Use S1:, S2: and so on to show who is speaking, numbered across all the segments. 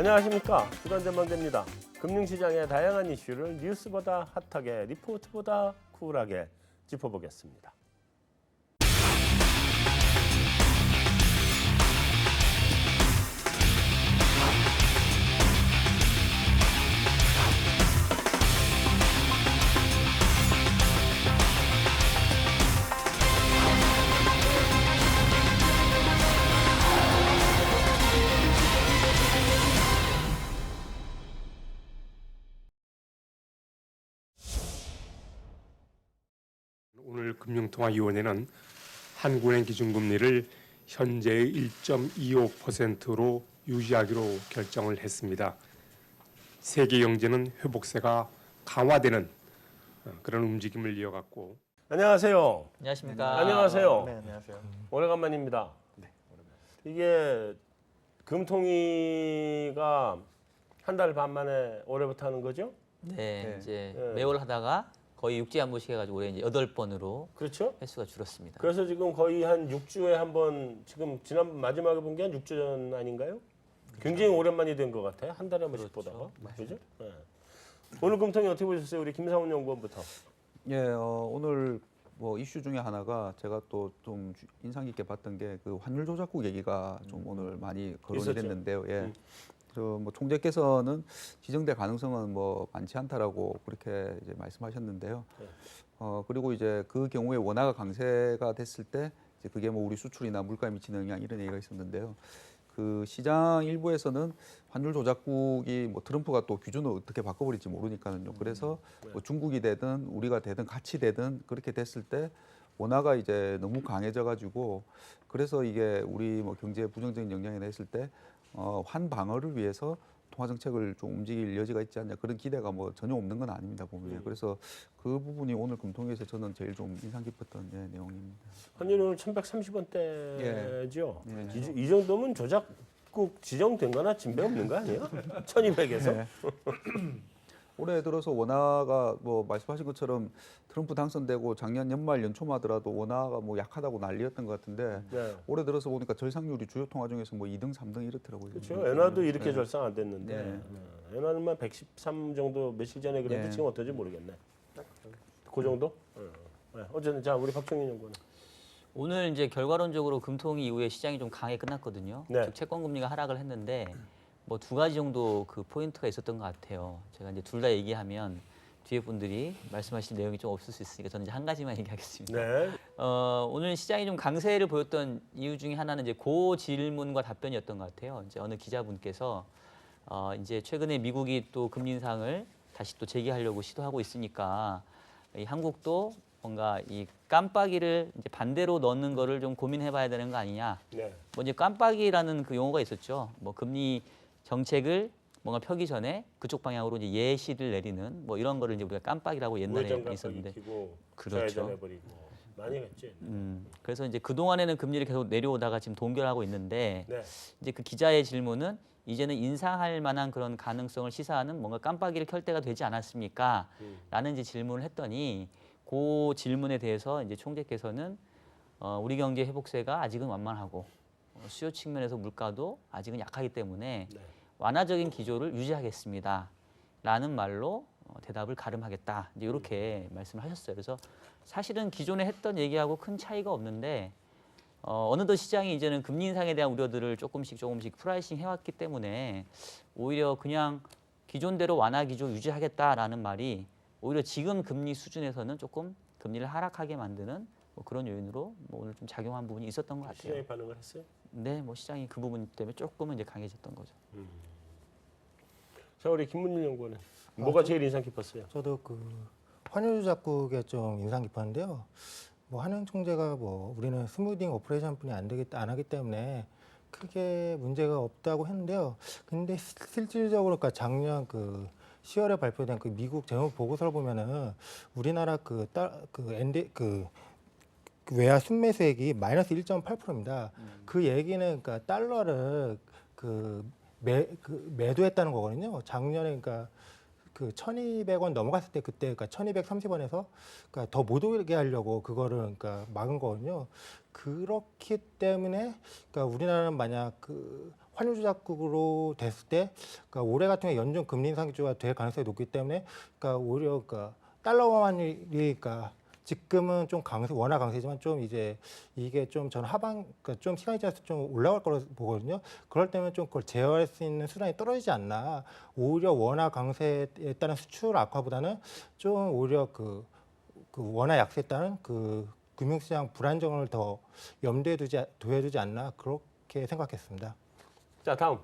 S1: 안녕하십니까. 주간 전망대입니다. 금융시장의 다양한 이슈를 뉴스보다 핫하게, 리포트보다 쿨하게 짚어보겠습니다.
S2: 오늘 금융통화위원회는 한국은행 기준금리를 현재의 1.25%로 유지하기로 결정을 했습니다. 세계 경제는 회복세가 강화되는 그런 움직임을 이어갔고.
S1: 안녕하세요.
S3: 안녕하십니까.
S1: 안녕하세요.
S4: 네, 안녕하세요.
S1: 오래간만입니다.
S4: 네,
S1: 이게 금통위가 한 달 반 만에 올해부터 하는 거죠?
S3: 네,
S4: 네.
S3: 이제
S1: 네.
S3: 매월 하다가 거의 6주에 한 번씩 해가지고 올해 이제 8번으로
S1: 그렇죠?
S3: 횟수가 줄었습니다.
S1: 그래서 지금 거의 한 6주에 한 번, 지금 지난 마지막에 본 게 한 6주 전 아닌가요? 굉장히 오랜만이 된 것 같아요. 한 달에 한 번씩
S3: 그렇죠.
S1: 보다가. 그죠? 네. 오늘 금통위 어떻게 보셨어요? 우리 김상훈 연구원부터.
S4: 예, 오늘 뭐 이슈 중에 하나가 제가 또 좀 인상 깊게 봤던 게 그 환율 조작국 얘기가 좀 오늘 많이 거론이
S1: 있었죠.
S4: 됐는데요. 예. 뭐 총재께서는 지정될 가능성은 뭐 많지 않다라고 그렇게 이제 말씀하셨는데요.
S1: 네.
S4: 그리고 이제 그 경우에 원화가 강세가 됐을 때 이제 그게 뭐 우리 수출이나 물가에 미치는 영향 이런 얘기가 있었는데요. 그 시장 일부에서는 환율 조작국이 뭐 트럼프가 또 규준을 어떻게 바꿔버릴지 모르니까는요. 그래서 뭐 중국이 되든 우리가 되든 같이 되든 그렇게 됐을 때 원화가 이제 너무 강해져가지고 그래서 이게 우리 뭐 경제에 부정적인 영향이 있을 때 환 방어를 위해서 통화 정책을 좀 움직일 여지가 있지 않냐 그런 기대가 뭐 전혀 없는 건 아닙니다 보면. 그래서 그 부분이 오늘 금통위에서 저는 제일 좀 인상 깊었던 내용입니다.
S1: 환율이 오늘 1130원대죠.
S4: 예.
S1: 이 정도면 조작국 지정된 거나 진배 없는 거 아니야? 1200에서?
S4: 네. 올해 들어서 원화가 뭐 말씀하신 것처럼 트럼프 당선되고 작년 연말 연초만 하더라도 원화가 뭐 약하다고 난리였던 것 같은데
S1: 네.
S4: 올해 들어서 보니까 절상률이 주요 통화 중에서 뭐 2등, 3등 이렇더라고요.
S1: 그렇죠. 엔화도 이렇게
S4: 네.
S1: 절상 안 됐는데.
S4: 네.
S1: 엔화는만 113 정도 며칠 전에 그랬는데
S4: 네.
S1: 지금 어떨지 모르겠네. 그 정도? 네. 어쨌든 자 우리 박정희 연구원.
S3: 오늘 이제 결과론적으로 금통위 이후에 시장이 좀 강하게 끝났거든요.
S1: 네.
S3: 즉 채권 금리가 하락을 했는데 뭐 두 가지 정도 그 포인트가 있었던 것 같아요. 제가 이제 둘 다 얘기하면 뒤에 분들이 말씀하실 내용이 좀 없을 수 있으니까 저는 이제 한 가지만 얘기하겠습니다.
S1: 네.
S3: 오늘 시장이 좀 강세를 보였던 이유 중에 하나는 이제 그 질문과 답변이었던 것 같아요. 이제 어느 기자분께서 이제 최근에 미국이 또 금리 인상을 다시 또 재개하려고 시도하고 있으니까 이 한국도 뭔가 이 깜빡이를 이제 반대로 넣는 거를 좀 고민해봐야 되는 거 아니냐.
S1: 네.
S3: 뭐 이제 깜빡이라는 그 용어가 있었죠. 뭐 금리 정책을 뭔가 펴기 전에 그쪽 방향으로 이제 예시를 내리는 뭐 이런 거를 이제 우리가 깜빡이라고 옛날에 있었는데.
S1: 키고
S3: 그렇죠.
S1: 좌회전해버리고 많이 했지.
S3: 그래서 이제 그 동안에는 금리를 계속 내려오다가 지금 동결하고 있는데
S1: 네.
S3: 이제 그 기자의 질문은 이제는 인상할 만한 그런 가능성을 시사하는 뭔가 깜빡이를 켤 때가 되지 않았습니까? 라는 이제 질문을 했더니 그 질문에 대해서 이제 총재께서는 우리 경제 회복세가 아직은 완만하고 수요 측면에서 물가도 아직은 약하기 때문에
S1: 네.
S3: 완화적인 기조를 유지하겠습니다. 라는 말로 대답을 가름하겠다. 이제 이렇게 말씀을 하셨어요. 그래서 사실은 기존에 했던 얘기하고 큰 차이가 없는데 어느덧 시장이 이제는 금리 인상에 대한 우려들을 조금씩 프라이싱 해왔기 때문에 오히려 그냥 기존대로 완화 기조 유지하겠다라는 말이 오히려 지금 금리 수준에서는 조금 금리를 하락하게 만드는 뭐 그런 요인으로 뭐 오늘 좀 작용한 부분이 있었던 것 같아요.
S1: 시장이 반응을 했어요?
S3: 네, 뭐 시장이 그 부분 때문에 조금은 이제 강해졌던 거죠.
S1: 자 우리 김문일 연구원은 뭐가 제일 인상 깊었어요?
S5: 저도 그 환율 조작국에 좀 인상 깊었는데요. 뭐 한은 총재가 뭐 우리는 스무딩 오퍼레이션뿐이 안 하기 때문에 크게 문제가 없다고 했는데요. 근데 실질적으로 그러니까 작년 그 10월에 발표된 그 미국 재무 보고서를 보면은 우리나라 그 외화 순매수액이 마이너스 1.8%입니다. 그 얘기는 그러니까 달러를 매도했다는 거거든요. 작년에 그러니까 그 1,200원 넘어갔을 때 그때 그러니까 1,230원에서 그러니까 더 못 오게 하려고 그거를 그러니까 막은 거거든요. 그렇기 때문에 그러니까 우리나라는 만약 그 환율 조작국으로 됐을 때, 그러니까 올해 같은 경우에 연준 금리 인상 기조가 될 가능성이 높기 때문에, 그러니까 오히려 그러니까 달러 환율이 그러니까 지금은 좀 강세, 워낙 강세지만 좀 이제 이게 좀 저는 그러니까 좀 시간이 지나서 좀 올라갈 거라고 보거든요. 그럴 때면 좀 그걸 제어할 수 있는 수단이 떨어지지 않나. 오히려 워낙 강세에 따른 수출 악화보다는 좀 오히려 그 원화 약세에 따른 그 금융시장 불안정을 더 염두에 두지 않나 그렇게 생각했습니다.
S1: 자, 다음.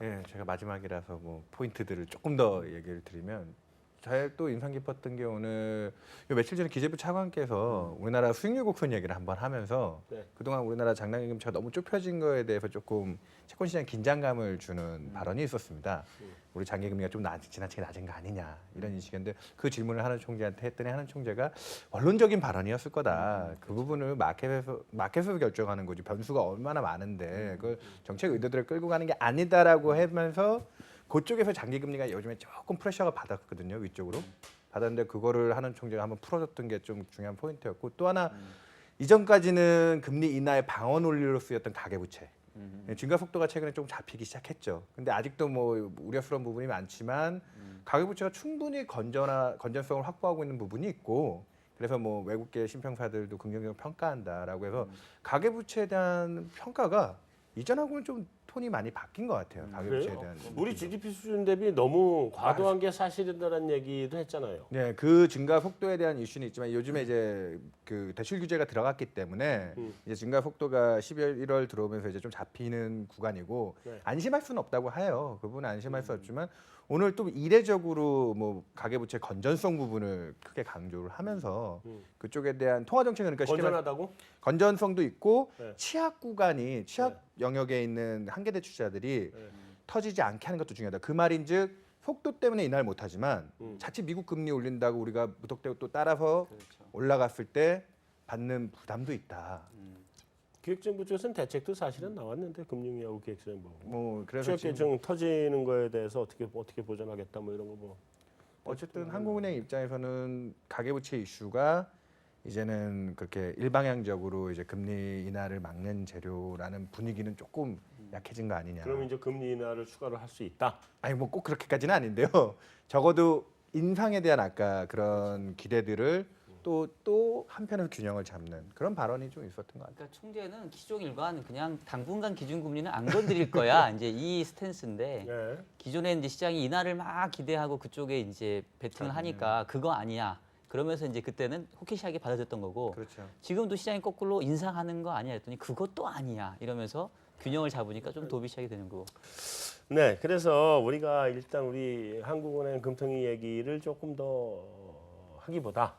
S6: 예, 제가 마지막이라서 뭐 포인트들을 조금 더 얘기를 드리면 제가 또 인상 깊었던 게 오늘 요 며칠 전에 기재부 차관께서 우리나라 수익률 곡선 얘기를 한번 하면서
S1: 네.
S6: 그동안 우리나라 장난기금치가 너무 좁혀진 거에 대해서 조금 채권시장 긴장감을 주는 발언이 있었습니다. 우리 장기금리가 좀 지나치게 낮은 거 아니냐 이런 인식인데 그 질문을 하는 총재한테 했더니 하는 총재가 원론적인 발언이었을 거다. 그 부분을 마켓에서 결정하는 거지 변수가 얼마나 많은데 그걸 정책 의도들을 끌고 가는 게 아니다라고 하면서 그쪽에서 장기금리가 요즘에 조금 프레셔가 받았거든요. 위쪽으로 받았는데 그거를 하는 총재가 한번 풀어줬던 게 좀 중요한 포인트였고 또 하나 이전까지는 금리 인하의 방어 논리로 쓰였던 가계부채 증가 속도가 최근에 좀 잡히기 시작했죠. 근데 아직도 뭐 우려스러운 부분이 많지만 가계부채가 충분히 건전성을 확보하고 있는 부분이 있고 그래서 뭐 외국계 신평사들도 긍정적으로 평가한다라고 해서 가계부채에 대한 평가가 이전하고는 좀 톤이 많이 바뀐 것 같아요. 가계부채에
S1: 그래요?
S6: 대한
S1: 우리 GDP 수준 대비 너무 과도한 게 사실이다라는 얘기도 했잖아요.
S6: 네, 그 증가 속도에 대한 이슈는 있지만 요즘에 이제 그 대출 규제가 들어갔기 때문에 이제 증가 속도가 12월 1월 들어오면서 이제 좀 잡히는 구간이고
S1: 네.
S6: 안심할 수는 없다고 해요. 그 부분은 안심할 수 없지만 오늘 또 이례적으로 뭐 가계부채 건전성 부분을 크게 강조를 하면서 그쪽에 대한 통화 정책 그러니까 쉽게 말해서
S1: 건전하다고?
S6: 건전성도 있고
S1: 네.
S6: 취약 구간이 취약 영역에 있는 한계 대출자들이
S1: 네.
S6: 터지지 않게 하는 것도 중요하다. 그 말인즉 속도 때문에 인하를 못하지만 자칫 미국 금리 올린다고 우리가 무턱대고 또 따라서 올라갔을 때 받는 부담도 있다.
S1: 기획정부 쪽에서는 대책도 사실은 나왔는데 금융위하고 기획정부
S6: 뭐 그래서
S1: 취약
S6: 지금
S1: 계정 터지는 거에 대해서 어떻게 보전하겠다 뭐 이런 거 뭐.
S6: 어쨌든 한국은행 입장에서는 가계부채 이슈가 이제는 그렇게 일방향적으로 이제 금리 인하를 막는 재료라는 분위기는 조금 약해진 거 아니냐.
S1: 그럼 이제 금리 인하를 추가로 할 수 있다.
S6: 아니 뭐 꼭 그렇게까지는 아닌데요. 적어도 인상에 대한 아까 그런 기대들을 또 한편으로 균형을 잡는 그런 발언이 좀 있었던 것 같아요.
S3: 그러니까 총재는 기존 일관 그냥 당분간 기준금리는 안 건드릴 거야. 이제 이 스탠스인데
S1: 네.
S3: 기존에 이제 시장이 인하를 막 기대하고 그쪽에 이제 베팅을 하니까 그거 아니야. 그러면서 이제 그때는 호기시하게 받아줬던 거고
S6: 그렇죠.
S3: 지금도 시장이 거꾸로 인상하는 거 아니야 했더니 그것도 아니야 이러면서 균형을 잡으니까 좀 도비시하게 되는 거고.
S1: 네, 그래서 우리가 일단 우리 한국은행 금통위 얘기를 조금 더 하기보다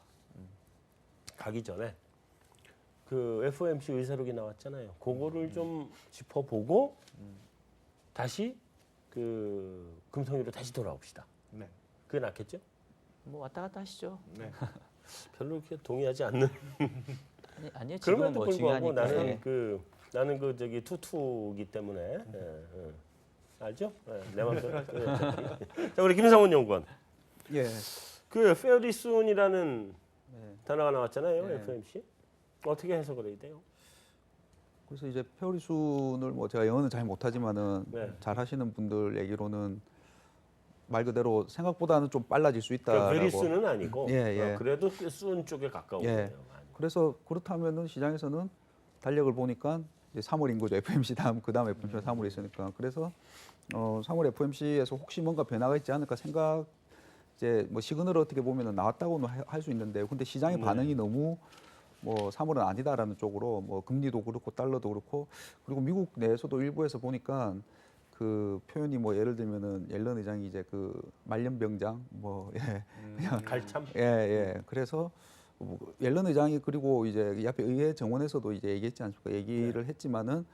S1: 가기 전에 그 FOMC 의사록이 나왔잖아요. 그거를 좀 짚어보고 다시 그 금통위로 다시 돌아옵시다.
S6: 네.
S1: 그게 낫겠죠?
S3: 뭐 왔다 갔다 하시죠.
S6: 네.
S1: 별로 이렇게 동의하지 않는.
S3: 아니요 지금은
S1: 그럼에도
S3: 뭐
S1: 불구하고
S3: 중요하니까.
S1: 나는 그 저기 투투기 때문에 알죠? 내 맘대로 할 거예요. 자, 우리 김상훈 연구원.
S4: 예.
S1: 그 fairly soon이라는
S3: 네.
S1: 단어가 나왔잖아요.
S4: 네.
S1: FOMC. 어떻게 해석을 해야 돼요?
S4: 그래서 이제 페어리순을 뭐 제가 영어는 잘 못하지만은
S1: 네.
S4: 잘 하시는 분들 얘기로는 말 그대로 생각보다는 좀 빨라질 수
S1: 그러니까
S4: 있다라고.
S1: very soon은 아니고
S4: 예, 예.
S1: 그래도 soon 쪽에 가까운
S4: 예.
S1: 거예요.
S4: 그래서 그렇다면은 시장에서는 달력을 보니까 이제 3월인 거죠. FOMC 다음 그다음 FOMC가 3월에 있으니까. 그래서 3월 FOMC에서 혹시 뭔가 변화가 있지 않을까 생각 이제 뭐 시그널을 어떻게 보면은 나왔다고는 할 수 있는데 근데 시장의 반응이 너무 뭐 3월은 아니다라는 쪽으로 뭐 금리도 그렇고 달러도 그렇고 그리고 미국 내에서도 일부에서 보니까 그 표현이 뭐 예를 들면은 옐런 의장이 이제 그 말년병장 뭐 그냥
S1: 갈참.
S4: 예. 그래서 뭐 옐런 의장이 그리고 이제 이 앞에 의회 정원에서도 이제 얘기했지 않습니까? 얘기를 했지만은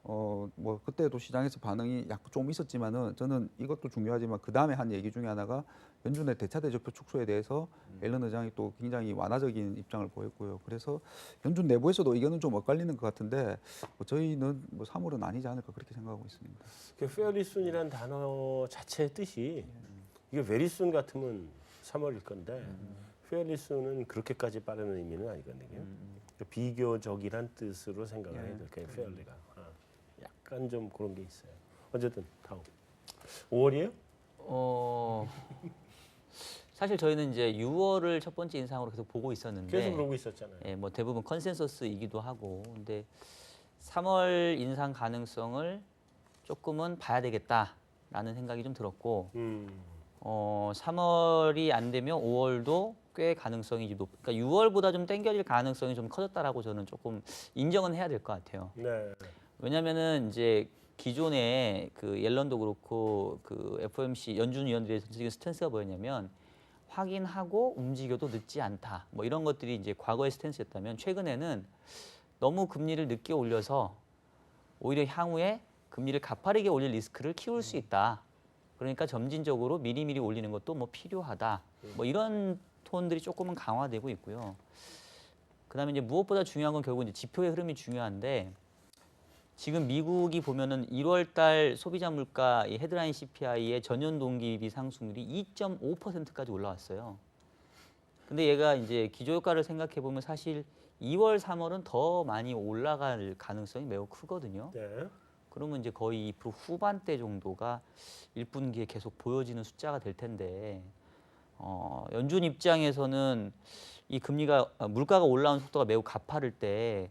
S4: 뭐 그때도 시장에서 반응이 약간 좀 있었지만은 저는 이것도 중요하지만 그 다음에 한 얘기 중에 하나가 연준의 대차 대조표 축소에 대해서 옐런 의장이 또 굉장히 완화적인 입장을 보였고요. 그래서 연준 내부에서도 의견은 좀 엇갈리는 것 같은데 뭐 저희는 뭐 3월은 아니지 않을까 그렇게 생각하고 있습니다.
S1: 그 fairly soon이라는 단어 자체의 뜻이 이게 very soon 같으면 3월일 건데 fairly soon은 그렇게까지 빠른 의미는 아니거든요. 그러니까 비교적이란 뜻으로 생각을 해야 될 거예요. fairly가. 약간 좀 그런 게 있어요. 어쨌든 다음 5월이에요?
S3: 사실 저희는 이제 6월을 첫 번째 인상으로 계속 보고 있었는데
S1: 계속 그러고 있었잖아요.
S3: 예, 뭐 대부분 컨센서스이기도 하고 근데 3월 인상 가능성을 조금은 봐야 되겠다라는 생각이 좀 들었고 3월이 안 되면 5월도 꽤 가능성이 좀 그러니까 6월보다 좀 땡겨질 가능성이 좀 커졌다라고 저는 조금 인정은 해야 될 것 같아요.
S1: 네.
S3: 왜냐면은 이제 기존에 그 옐런도 그렇고 그 FOMC 연준 위원들의 지금 스탠스가 뭐였냐면 확인하고 움직여도 늦지 않다. 뭐 이런 것들이 이제 과거의 스탠스였다면 최근에는 너무 금리를 늦게 올려서 오히려 향후에 금리를 가파르게 올릴 리스크를 키울 수 있다. 그러니까 점진적으로 미리미리 올리는 것도 뭐 필요하다. 뭐 이런 톤들이 조금은 강화되고 있고요. 그다음에 이제 무엇보다 중요한 건 결국 이제 지표의 흐름이 중요한데 지금 미국이 보면은 1월달 소비자 물가 이 헤드라인 CPI의 전년 동기비 상승률이 2.5%까지 올라왔어요. 근데 얘가 이제 기저효과를 생각해 보면 사실 2월, 3월은 더 많이 올라갈 가능성이 매우 크거든요.
S1: 네.
S3: 그러면 이제 거의 2% 후반대 정도가 1분기에 계속 보여지는 숫자가 될 텐데 연준 입장에서는 이 금리가 물가가 올라오는 속도가 매우 가파를 때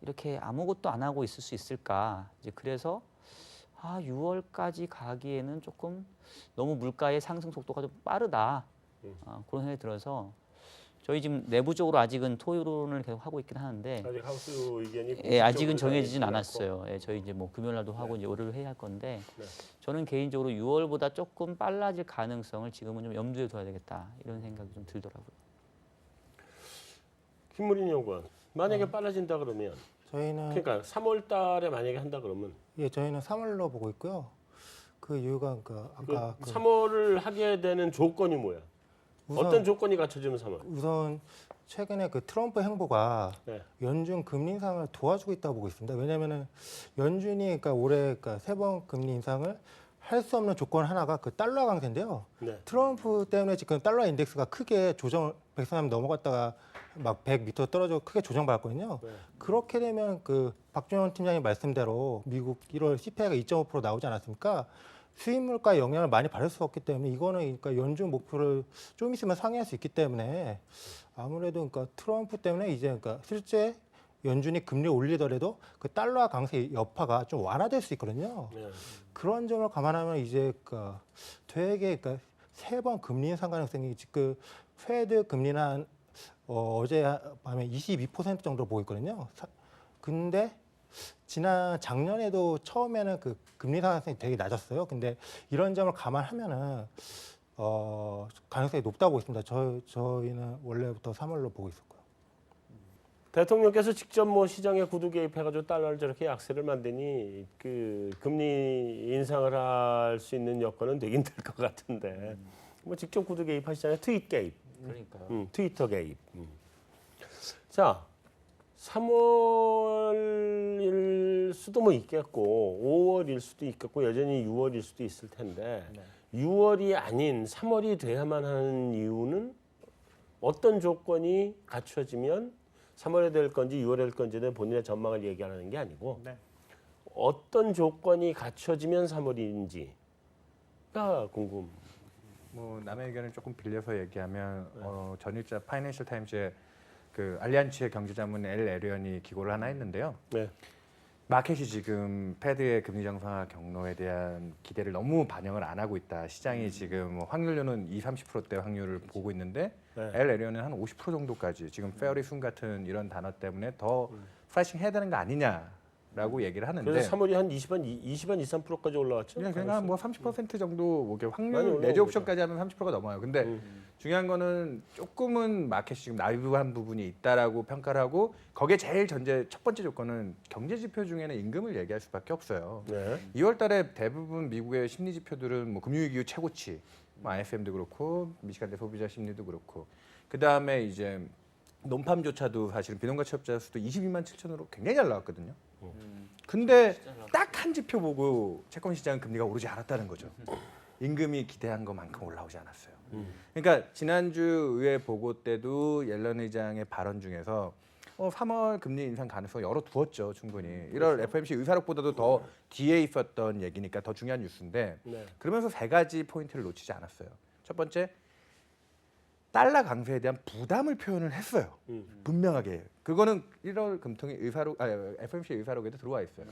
S3: 이렇게 아무것도 안 하고 있을 수 있을까? 이제 그래서 6월까지 가기에는 조금 너무 물가의 상승 속도가 좀 빠르다. 그런 생각이 들어서 저희 지금 내부적으로 아직은 토론을 계속 하고 있긴 하는데
S1: 아직 하우스 의견이
S3: 예, 아직은
S1: 공식적으로
S3: 정해지진
S1: 나오지
S3: 않았어요. 예, 저희 이제 뭐 금요일날도 하고 이제 월요일 회의할 건데
S1: 네.
S3: 저는 개인적으로 6월보다 조금 빨라질 가능성을 지금은 좀 염두에 둬야 되겠다 이런 생각이 좀 들더라고요.
S1: 김무린 연구원 만약에 빨라진다 그러면
S5: 저희는
S1: 그러니까 3월달에 만약에 한다 그러면
S5: 예, 저희는 3월로 보고 있고요. 그 이유가 그러니까 아까
S1: 그 3월을 하게 되는 조건이 뭐야? 어떤 조건이 갖춰지면 3월?
S5: 우선 최근에 그 트럼프 행보가
S1: 네.
S5: 연준 금리 인상을 도와주고 있다고 보고 있습니다. 왜냐하면은 연준이 그러니까 올해 그러니까 3번 금리 인상을 할 수 없는 조건 하나가 그 달러 강세인데요.
S1: 네.
S5: 트럼프 때문에 지금 달러 인덱스가 크게 조정을 130 넘어갔다가 막 100 밑으로 떨어져 크게 조정받았거든요.
S1: 네.
S5: 그렇게 되면 그 박준원 팀장님 말씀대로 미국 1월 CPI가 2.5% 나오지 않았습니까? 수입 물가 영향을 많이 받을 수 없기 때문에 이거는 그러니까 연준 목표를 좀 있으면 상회할 수 있기 때문에 아무래도 그러니까 트럼프 때문에 이제 그러니까 실제 연준이 금리 올리더라도 그 달러 강세 여파가 좀 완화될 수 있거든요.
S1: 네.
S5: 그런 점을 감안하면 이제 그러니까 되게 그러니까 3번 금리 인상 가능성이 지금 페드 금리는 한 어제 밤에 22% 정도 보고 있거든요. 근데 작년에도 처음에는 그 금리 상승이 되게 낮았어요. 근데 이런 점을 감안하면은 가능성이 높다고 보고 있습니다. 저희는 원래부터 3월로 보고 있었고요.
S1: 대통령께서 직접 뭐 시장에 구두 개입해가지고 달러를 저렇게 약세를 만드니 그 금리 인상을 할 수 있는 여건은 되긴 될 것 같은데 뭐 직접 구두 개입하시잖아요. 트윗 개입,
S3: 그러니까요.
S1: 트위터 개입. 자, 3월일 수도 뭐 있겠고 5월일 수도 있겠고 여전히 6월일 수도 있을 텐데 6월이 아닌 3월이 돼야만 하는 이유는 어떤 조건이 갖춰지면 3월에 될 건지 6월에 될 건지는 본인의 전망을 얘기하는 게 아니고
S6: 네.
S1: 어떤 조건이 갖춰지면 3월인지가 궁금.
S6: 뭐 남의 의견을 조금 빌려서 얘기하면 전일자 파이낸셜 타임즈에 그 알리안츠의 경제자문 엘 에리언이 기고를 하나 했는데요.
S1: 네.
S6: 마켓이 지금 패드의 금리 정상화 경로에 대한 기대를 너무 반영을 안 하고 있다. 시장이 지금 확률로는 20-30%대 확률을 보고 있는데
S1: 네.
S6: 엘 에리언은 한 50% 정도까지 지금 페어리 순 같은 이런 단어 때문에 더 프라이싱 해야 되는 거 아니냐라고 얘기를 하는데
S1: 그래서 3월이 한 23%까지 올라왔죠.
S6: 그냥 뭐 30% 정도 뭐 이렇게
S1: 많이
S6: 확률
S1: 올라오고
S6: 내재 옵션까지 하면 30%가 넘어요. 근데
S1: 음.
S6: 중요한 거는 조금은 마켓이 지금 나이브한 부분이 있다라고 평가를 하고 거기에 제일 첫 번째 조건은 경제 지표 중에는 임금을 얘기할 수밖에 없어요.
S1: 네.
S6: 2월달에 대부분 미국의 심리 지표들은 뭐 금융위기 이후 최고치, 뭐 ISM도 그렇고 미시간대 소비자 심리도 그렇고 그 다음에 이제 논팜조차도 사실은 비농가 취업자 수도 22만 7천으로 굉장히 잘 나왔거든요. 근데 딱 한 지표 보고 채권 시장 금리가 오르지 않았다는 거죠. 임금이 기대한 것만큼 올라오지 않았어요. 그러니까 지난주 의회 보고 때도 옐런 의장의 발언 중에서 3월 금리 인상 가능성 열어두었죠, 충분히. 1월 FOMC 의사록보다도 더 뒤에 있었던 얘기니까 더 중요한 뉴스인데
S1: 네.
S6: 그러면서 세 가지 포인트를 놓치지 않았어요. 첫 번째, 달러 강세에 대한 부담을 표현을 했어요. 분명하게. 그거는 1월 금통위 FOMC 의사록에도 들어와 있어요.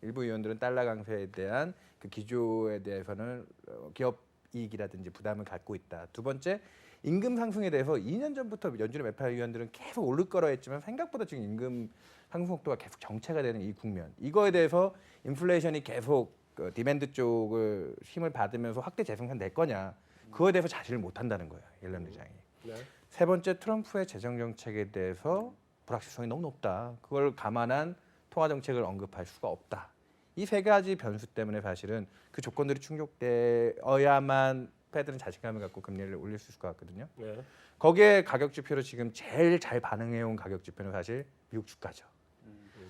S6: 일부 의원들은 달러 강세에 대한 그 기조에 대해서는 기업 이익이라든지 부담을 갖고 있다. 두 번째, 임금 상승에 대해서 2년 전부터 연준의 매파 의원들은 계속 오를 거라 했지만 생각보다 지금 임금 상승 속도가 계속 정체가 되는 이 국면. 이거에 대해서 인플레이션이 계속 그 디맨드 쪽을 힘을 받으면서 확대 재생산 될 거냐. 그거에 대해서 자신을 못 한다는 거예요. 옐런 의장이.
S1: 네.
S6: 세 번째, 트럼프의 재정 정책에 대해서 불확실성이 너무 높다. 그걸 감안한 통화 정책을 언급할 수가 없다. 이 세 가지 변수 때문에 사실은 그 조건들이 충족되어야만 패드는 자신감을 갖고 금리를 올릴 수 있을 것 같거든요.
S1: 네.
S6: 거기에 가격 지표로 지금 제일 잘 반응해온 가격 지표는 사실 미국 주가죠.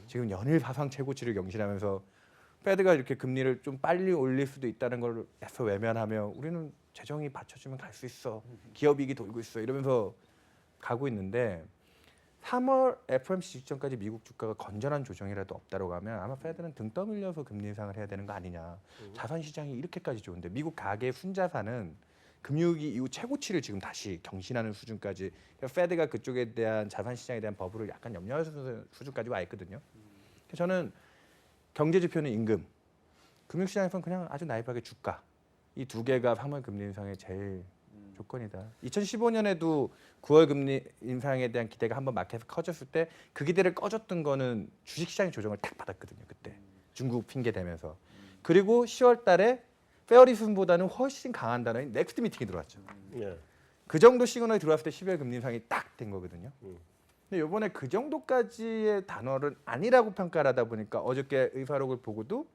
S6: 지금 연일 사상 최고치를 경신하면서 패드가 이렇게 금리를 좀 빨리 올릴 수도 있다는 걸 애써 외면하며 우리는 재정이 받쳐주면 갈 수 있어. 기업이익이 돌고 있어. 이러면서 가고 있는데 3월 FOMC 직전까지 미국 주가가 건전한 조정이라도 없다고 하면 아마 패드는 등 떠밀려서 금리 인상을 해야 되는 거 아니냐. 자산 시장이 이렇게까지 좋은데 미국 가계 순자산은 금융위기 이후 최고치를 지금 다시 경신하는 수준까지 그러니까 패드가 그쪽에 대한 자산 시장에 대한 버블을 약간 염려할 수준까지 와 있거든요. 그래서 저는 경제 지표는 임금, 금융시장에서는 그냥 아주 나이브하게 주가 이 두 개가 3월 금리 인상의 제일 조건이다. 2015년에도 9월 금리 인상에 대한 기대가 한번 마켓에서 커졌을 때 그 기대를 꺼줬던 거는 주식시장의 조정을 딱 받았거든요. 그때 중국 핑계 대면서. 그리고 10월달에 페어리슨보다는 훨씬 강한 단어인 넥스트 미팅이 들어왔죠.
S1: 네.
S6: 그 정도 시그널이 들어왔을 때 10월 금리 인상이 딱 된 거거든요. 근데 이번에 그 정도까지의 단어는 아니라고 평가를 하다 보니까 어저께 의사록을 보고도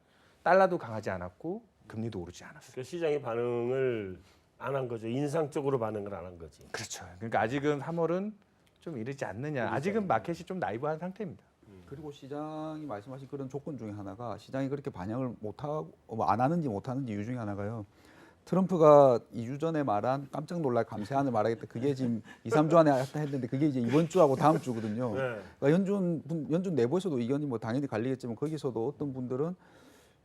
S6: 달러도 강하지 않았고 금리도 오르지 않았어요.
S1: 그 시장이 반응을 안 한 거죠. 인상적으로 반응을 안 한 거지.
S6: 그렇죠. 그러니까 아직은 3월은 좀 이르지 않느냐. 아직은 마켓이 좀 나이브한 상태입니다.
S4: 그리고 시장이 말씀하신 그런 조건 중에 하나가 시장이 그렇게 반영을 못하고 안 하는지 못하는지 이유 중에 하나가요. 트럼프가 2주 전에 말한 깜짝 놀랄 감세안을 말하겠다. 그게 지금 2, 3주 안에 하겠다 했는데 그게 이제 이번 주하고 다음 주거든요.
S1: 네.
S4: 그러니까 연준 내부에서도 의견이 뭐 당연히 갈리겠지만 거기서도 어떤 분들은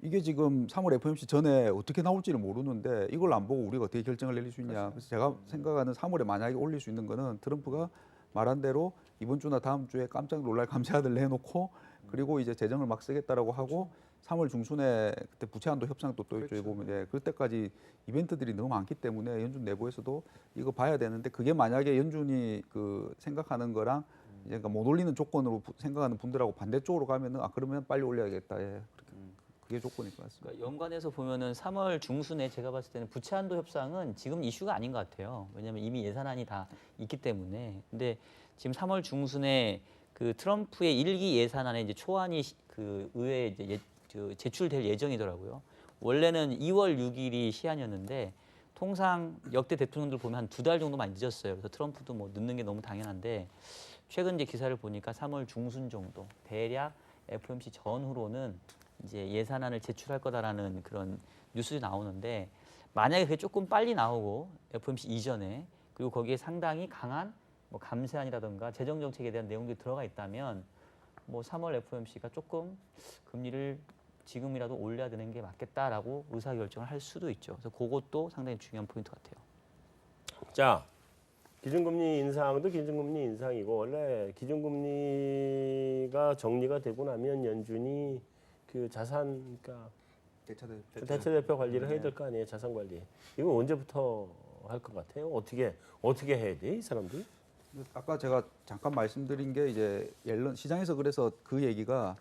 S4: 이게 지금 3월 FOMC 전에 어떻게 나올지를 모르는데 이걸 안 보고 우리가 어떻게 결정을 내릴 수 있냐. 그래서 제가 생각하는 3월에 만약에 올릴 수 있는 거는 트럼프가 말한 대로 이번 주나 다음 주에 깜짝 놀랄 감세안을 내놓고 그리고 이제 재정을 막 쓰겠다라고 하고 3월 중순에 그때 부채 한도 협상도 또 있죠. 보면 이제 그때까지 이벤트들이 너무 많기 때문에 연준 내부에서도 이거 봐야 되는데 그게 만약에 연준이 그 생각하는 거랑 이제 그러니까 못 올리는 조건으로 생각하는 분들하고 반대쪽으로 가면은 아 그러면 빨리 올려야겠다. 예. 그게 조건일 것 같습니다.
S3: 그러니까 연관해서 보면은 3월 중순에 제가 봤을 때는 부채 한도 협상은 지금 이슈가 아닌 것 같아요. 왜냐하면 이미 예산안이 다 있기 때문에. 근데 지금 3월 중순에 그 트럼프의 일기 예산안에 이제 초안이 그 의회에 이제 제출될 예정이더라고요. 원래는 2월 6일이 시한이었는데 통상 역대 대통령들 보면 한 2달 정도만 늦었어요. 그래서 트럼프도 뭐 늦는 게 너무 당연한데 최근 이제 기사를 보니까 3월 중순 정도 대략 FOMC 전후로는 이제 예산안을 제출할 거다라는 그런 뉴스도 나오는데 만약에 그게 조금 빨리 나오고 FOMC 이전에 그리고 거기에 상당히 강한 뭐 감세안이라든가 재정 정책에 대한 내용들이 들어가 있다면 뭐 3월 FOMC가 조금 금리를 지금이라도 올려야 되는 게 맞겠다라고 의사 결정을 할 수도 있죠. 그래서 그것도 상당히 중요한 포인트 같아요.
S1: 자, 기준금리 인상도 기준금리 인상이고 원래 기준금리가 정리가 되고 나면 연준이 그 자산 그러니까 대체대표 관리를 해야 될 거 아니에요. 자산 관리. 이거 언제부터 할 것 같아요? 어떻게 해야 돼? 이 사람들이?
S4: 아까 제가 잠깐 말씀드린 게 이제 옐런 시장에서 그래서 그 얘기가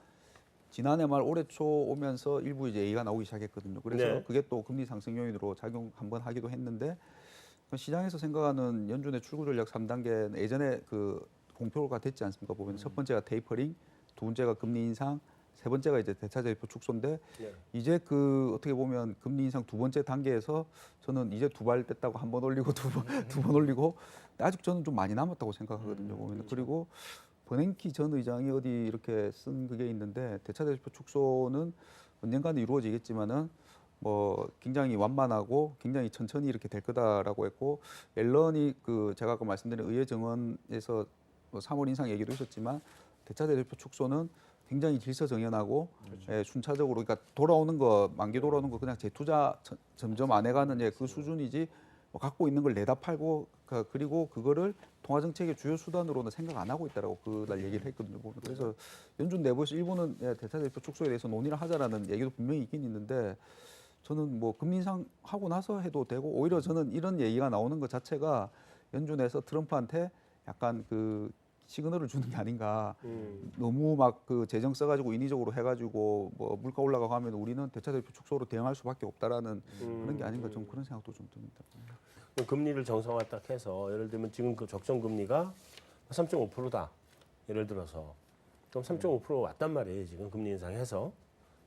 S4: 지난해 말 올해 초 오면서 일부 이제 얘기가 나오기 시작했거든요. 그래서
S1: 네.
S4: 그게 또 금리 상승 요인으로 작용 한번 하기도 했는데 시장에서 생각하는 연준의 출구 전략 3단계는 예전에 그 공표가 됐지 않습니까? 보면 첫 번째가 테이퍼링, 두 번째가 금리 인상, 세 번째가 이제 대차대표 축소인데
S1: 네.
S4: 이제 그 어떻게 보면 금리 인상 두 번째 단계에서 저는 이제 두 발 뗐다고 한 번 올리고 두 번 올리고 아직 저는 좀 많이 남았다고 생각하거든요. 보면 그리고 버냉키 전 의장이 어디 이렇게 쓴 그게 있는데 대차대표 축소는 언젠가는 이루어지겠지만은 뭐 굉장히 완만하고 굉장히 천천히 이렇게 될 거다라고 했고 옐런이 그 제가 아까 말씀드린 의회 정원에서 뭐 3월 인상 얘기도 있었지만 대차대조표 축소는 굉장히 질서정연하고
S6: 그렇죠.
S4: 예, 순차적으로 그러니까 돌아오는 거 만기 돌아오는 거 그냥 재투자 점점 안 해가는 예, 그 수준이지 뭐 갖고 있는 걸 내다 팔고 그리고 그거를 통화정책의 주요 수단으로는 생각 안 하고 있다라고 그날 얘기를 했거든요. 그래서 연준 내부에서 일부는 예, 대차대조표 축소에 대해서 논의를 하자라는 얘기도 분명히 있긴 있는데 저는 뭐 금리 인상하고 나서 해도 되고 오히려 저는 이런 얘기가 나오는 것 자체가 연준에서 트럼프한테 약간 그 시그널을 주는 게 아닌가. 너무 막 그 재정 써가지고 인위적으로 해가지고 뭐 물가 올라가고 하면 우리는 대차대표 축소로 대응할 수밖에 없다라는 그런 게 아닌가 좀 그런 생각도 좀 듭니다.
S1: 금리를 정상화 딱 해서 예를 들면 지금 그 적정 금리가 3.5%다. 예를 들어서 그럼 3.5% 왔단 말이에요. 지금 금리 인상해서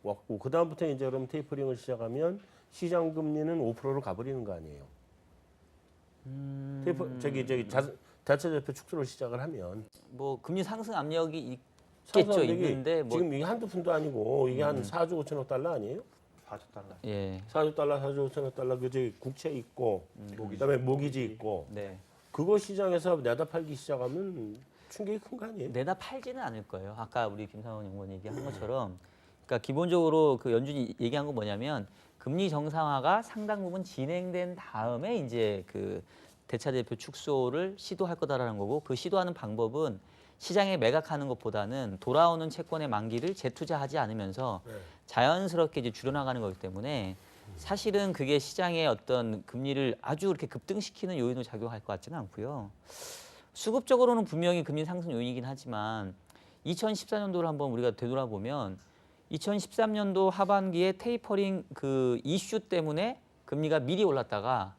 S1: 왔고 그 다음부터 이제 그럼 테이퍼링을 시작하면 시장 금리는 5%로 가버리는 거 아니에요. 대차대표 축소를 시작을 하면
S3: 뭐 금리 상승 압력이
S1: 상승
S3: 있겠죠.
S1: 압력이
S3: 있는데 뭐
S1: 지금 이게 한두 푼도 아니고 이게 한 4조 5천억 달러 아니에요?
S6: 4조 달러.
S3: 예.
S1: 4조 달러, 4조 5천억 달러 그저 국채 있고 그다음에 모기지 있고
S3: 네.
S1: 그거 시장에서 내다 팔기 시작하면 충격이 큰 거 아니에요?
S3: 내다 팔지는 않을 거예요. 아까 우리 김상원 연구원 얘기한 것처럼, 그러니까 기본적으로 그 연준이 얘기한 건 뭐냐면 금리 정상화가 상당 부분 진행된 다음에 이제 그 대차대표 축소를 시도할 거다라는 거고, 그 시도하는 방법은 시장에 매각하는 것보다는 돌아오는 채권의 만기를 재투자하지 않으면서 자연스럽게 이제 줄여나가는 거기 때문에 사실은 그게 시장의 어떤 금리를 아주 그렇게 급등시키는 요인으로 작용할 것 같지는 않고요. 수급적으로는 분명히 금리 상승 요인이긴 하지만 2014년도를 한번 우리가 되돌아보면 2013년도 하반기에 테이퍼링 그 이슈 때문에 금리가 미리 올랐다가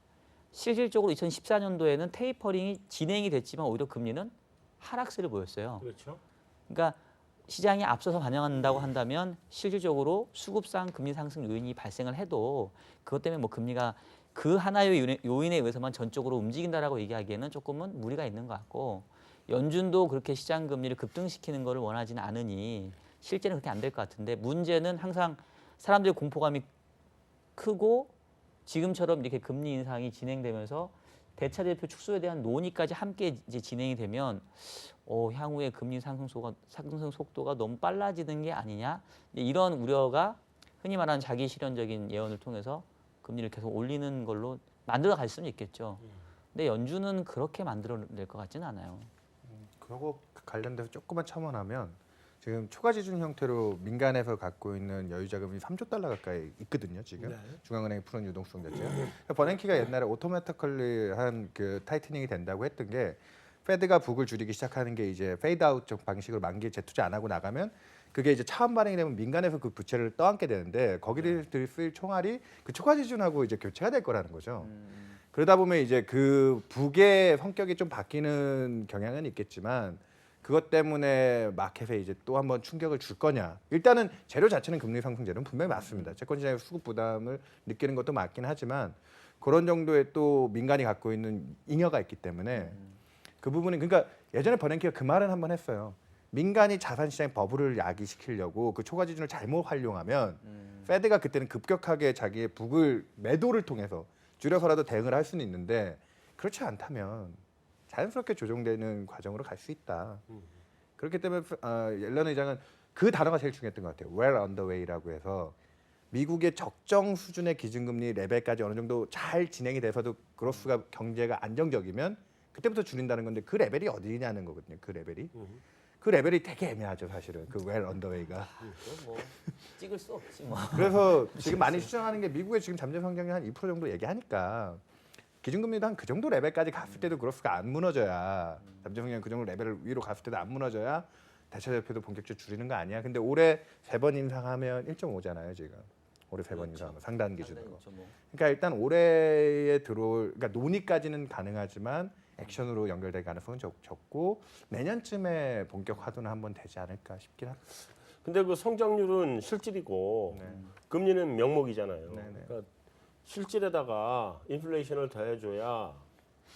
S3: 실질적으로 2014년도에는 테이퍼링이 진행이 됐지만 오히려 금리는 하락세를 보였어요.
S1: 그렇죠.
S3: 그러니까 시장이 앞서서 반영한다고 한다면 실질적으로 수급상 금리 상승 요인이 발생을 해도 그것 때문에 뭐 금리가 그 하나의 요인에 의해서만 전적으로 움직인다라고 얘기하기에는 조금은 무리가 있는 것 같고, 연준도 그렇게 시장 금리를 급등시키는 것을 원하지는 않으니 실제는 그렇게 안 될 것 같은데, 문제는 항상 사람들의 공포감이 크고 지금처럼 이렇게 금리 인상이 진행되면서 대차대표 축소에 대한 논의까지 함께 이제 진행이 되면 향후에 금리 상승 속도가 너무 빨라지는 게 아니냐, 이런 우려가 흔히 말하는 자기 실현적인 예언을 통해서 금리를 계속 올리는 걸로 만들어 갈 수는 있겠죠. 근데 연준은 그렇게 만들어낼 것 같지는 않아요.
S6: 그러고 관련돼서 조금만 첨언하면 지금 초과 지준 형태로 민간에서 갖고 있는 여유 자금이 3조 달러 가까이 있거든요. 지금 중앙은행이 푸는 유동성 자체가. 버냉키가 옛날에 오토매티컬리 한 그 타이트닝이 된다고 했던 게, 페드가 북을 줄이기 시작하는 게 이제 페이드아웃적 방식으로 만기에 재투자 안 하고 나가면 그게 이제 차원 발행이 되면 민간에서 그 부채를 떠안게 되는데 거기를 쓸 총알이 그 초과 지준하고 이제 교체가 될 거라는 거죠. 그러다 보면 이제 그 북의 성격이 좀 바뀌는 경향은 있겠지만 그것 때문에 마켓에 이제 또 한번 충격을 줄 거냐. 일단은 재료 자체는 금리 상승 재료는 분명히 맞습니다. 채권 시장의 수급 부담을 느끼는 것도 맞긴 하지만 그런 정도의 또 민간이 갖고 있는 잉여가 있기 때문에 그 부분은, 그러니까 예전에 버냉키가 그 말은 한번 했어요. 민간이 자산 시장 버블을 야기시키려고 그 초과 지준을 잘못 활용하면 페드가 그때는 급격하게 자기의 북을 매도를 통해서 줄여서라도 대응을 할 수는 있는데 그렇지 않다면 자연스럽게 조정되는 과정으로 갈 수 있다. 그렇기 때문에 옐런 의장은 그 단어가 제일 중요했던 것 같아요. well underway라고 해서 미국의 적정 수준의 기준금리 레벨까지 어느 정도 잘 진행이 돼서도 그로스가 경제가 안정적이면 그때부터 줄인다는 건데 그 레벨이 어디냐는 거거든요. 그 레벨이. 그 레벨이 되게 애매하죠, 사실은. 그 well underway가.
S3: 뭐 찍을 수 없지 뭐.
S6: 그래서 지금 많이 추정하는 게 미국의 지금 잠재 성장률 한 2% 정도 얘기하니까 기준금리도 한 그 정도 레벨까지 갔을 때도 그로스가 안 무너져야, 잠재 성장률 그 정도 레벨을 위로 갔을 때도 안 무너져야 대차대표도 본격적으로 줄이는 거 아니야. 근데 올해 3번 인상하면 1.5잖아요, 지금. 올해 3번 인상하면 상단 기준으로. 그러니까 일단 올해에 그러니까 논의까지는 가능하지만 액션으로 연결될 가능성은 적고 내년쯤에 본격 화두는 한번 되지 않을까 싶긴 합니다.
S1: 근데 그 성장률은 실질이고 금리는 명목이잖아요. 그러니까 실질에다가 인플레이션을 더해줘야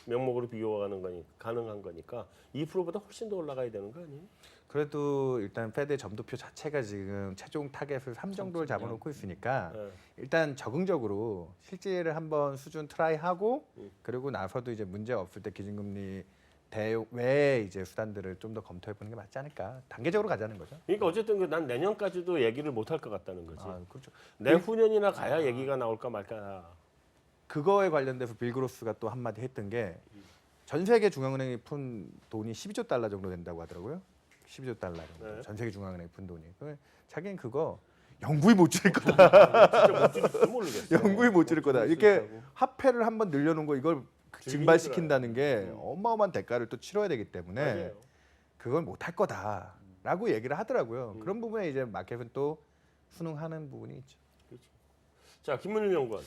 S1: 명목으로 비교가 가능한 거니까 2%보다 훨씬 더 올라가야 되는 거 아니에요?
S6: 그래도 일단 페드의 점도표 자체가 지금 최종 타겟을 3 정도를 잡아놓고 있으니까 일단 적응적으로 실질을 한번 수준 트라이하고 그리고 나서도 이제 문제 없을 때 기준금리 대외 이제 수단들을 좀 더 검토해 보는 게 맞지 않을까. 단계적으로 가자는 거죠.
S1: 그러니까 어쨌든 난 내년까지도 얘기를 못 할 것 같다는 거지.
S6: 아, 그렇죠.
S1: 내후년이나 가야 얘기가 나올까 말까.
S6: 그거에 관련돼서 빌 그로스가 또 한마디 했던 게 전 세계 중앙은행이 푼 돈이 12조 달러 정도 된다고 하더라고요. 12조 달러 정도.
S1: 네.
S6: 전 세계 중앙은행이 푼 돈이. 자기는 그거 영구히 못 줄일 거다.
S1: 진짜 못 줄일지 모르겠어.
S6: 영구히 못 줄일 거다.
S1: 줄일 수
S6: 이렇게
S1: 있다고.
S6: 화폐를 한번 늘려놓은 거 이걸
S1: 줄이기
S6: 증발시킨다는 게 어마어마한 대가를 또 치러야 되기 때문에
S1: 맞아요.
S6: 그걸 못 할 거다라고 얘기를 하더라고요. 그런 부분에 이제 마켓은 또 순응하는 부분이 있죠.
S1: 자, 김문일 연구원.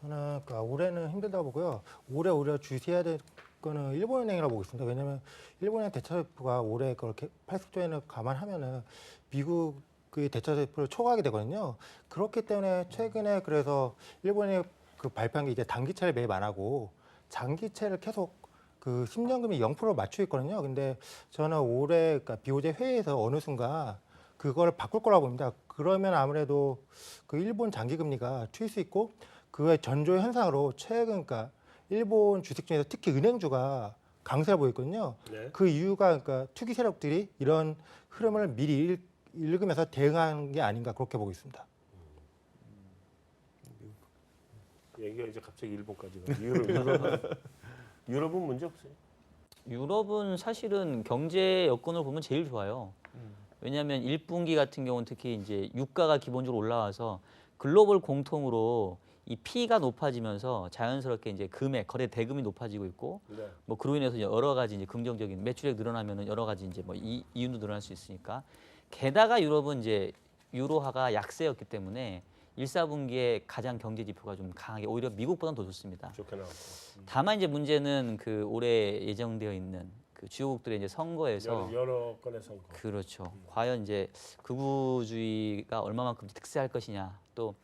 S5: 저는 올해는 힘들다 보고요. 올해 오히려 주시해야 될 거는 일본은행이라고 보고 있습니다. 왜냐하면 일본의 대차대표가 올해 그렇게 80조엔을 감안하면은 미국의 대차대표를 초과하게 되거든요. 그렇기 때문에 최근에 그래서 일본이 그 발표한 게 이제 단기채를 매입 안 하고 장기채를 계속 그 10년금리 0%로 맞추고 있거든요. 근데 저는 올해 그러니까 BOJ 회의에서 어느 순간 그걸 바꿀 거라고 봅니다. 그러면 아무래도 그 일본 장기금리가 튈 수 있고 그의 전조 현상으로 최근 그러니까 일본 주식 중에서 특히 은행주가 강세를 보였거든요.
S1: 네.
S5: 그 이유가 그러니까 투기 세력들이 이런 흐름을 미리 읽으면서 대응한 게 아닌가 그렇게 보고 있습니다.
S1: 얘기가 이제 갑자기 일본까지 가. 유럽은 유럽은 문제 없어요.
S3: 유럽은 사실은 경제 여건을 보면 제일 좋아요. 왜냐하면 1분기 같은 경우는 특히 이제 유가가 기본적으로 올라와서 글로벌 공통으로 이 P가 높아지면서 자연스럽게 이제 금액, 거래 대금이 높아지고 있고
S1: 네.
S3: 뭐 그로 인해서 여러 가지 이제 긍정적인 매출액 늘어나면은 여러 가지 이제 뭐 이윤도 늘어날 수 있으니까 게다가 유럽은 이제 유로화가 약세였기 때문에 1, 4분기에 가장 경제 지표가 좀 강하게 오히려 미국보다는 더 좋습니다.
S1: 좋게 나왔고.
S3: 다만 이제 문제는 그 올해 예정되어 있는 그 주요국들의 이제 선거에서
S1: 여러 건의 선거.
S3: 그렇죠. 과연 이제 극우주의가 얼마만큼 특세할 것이냐 또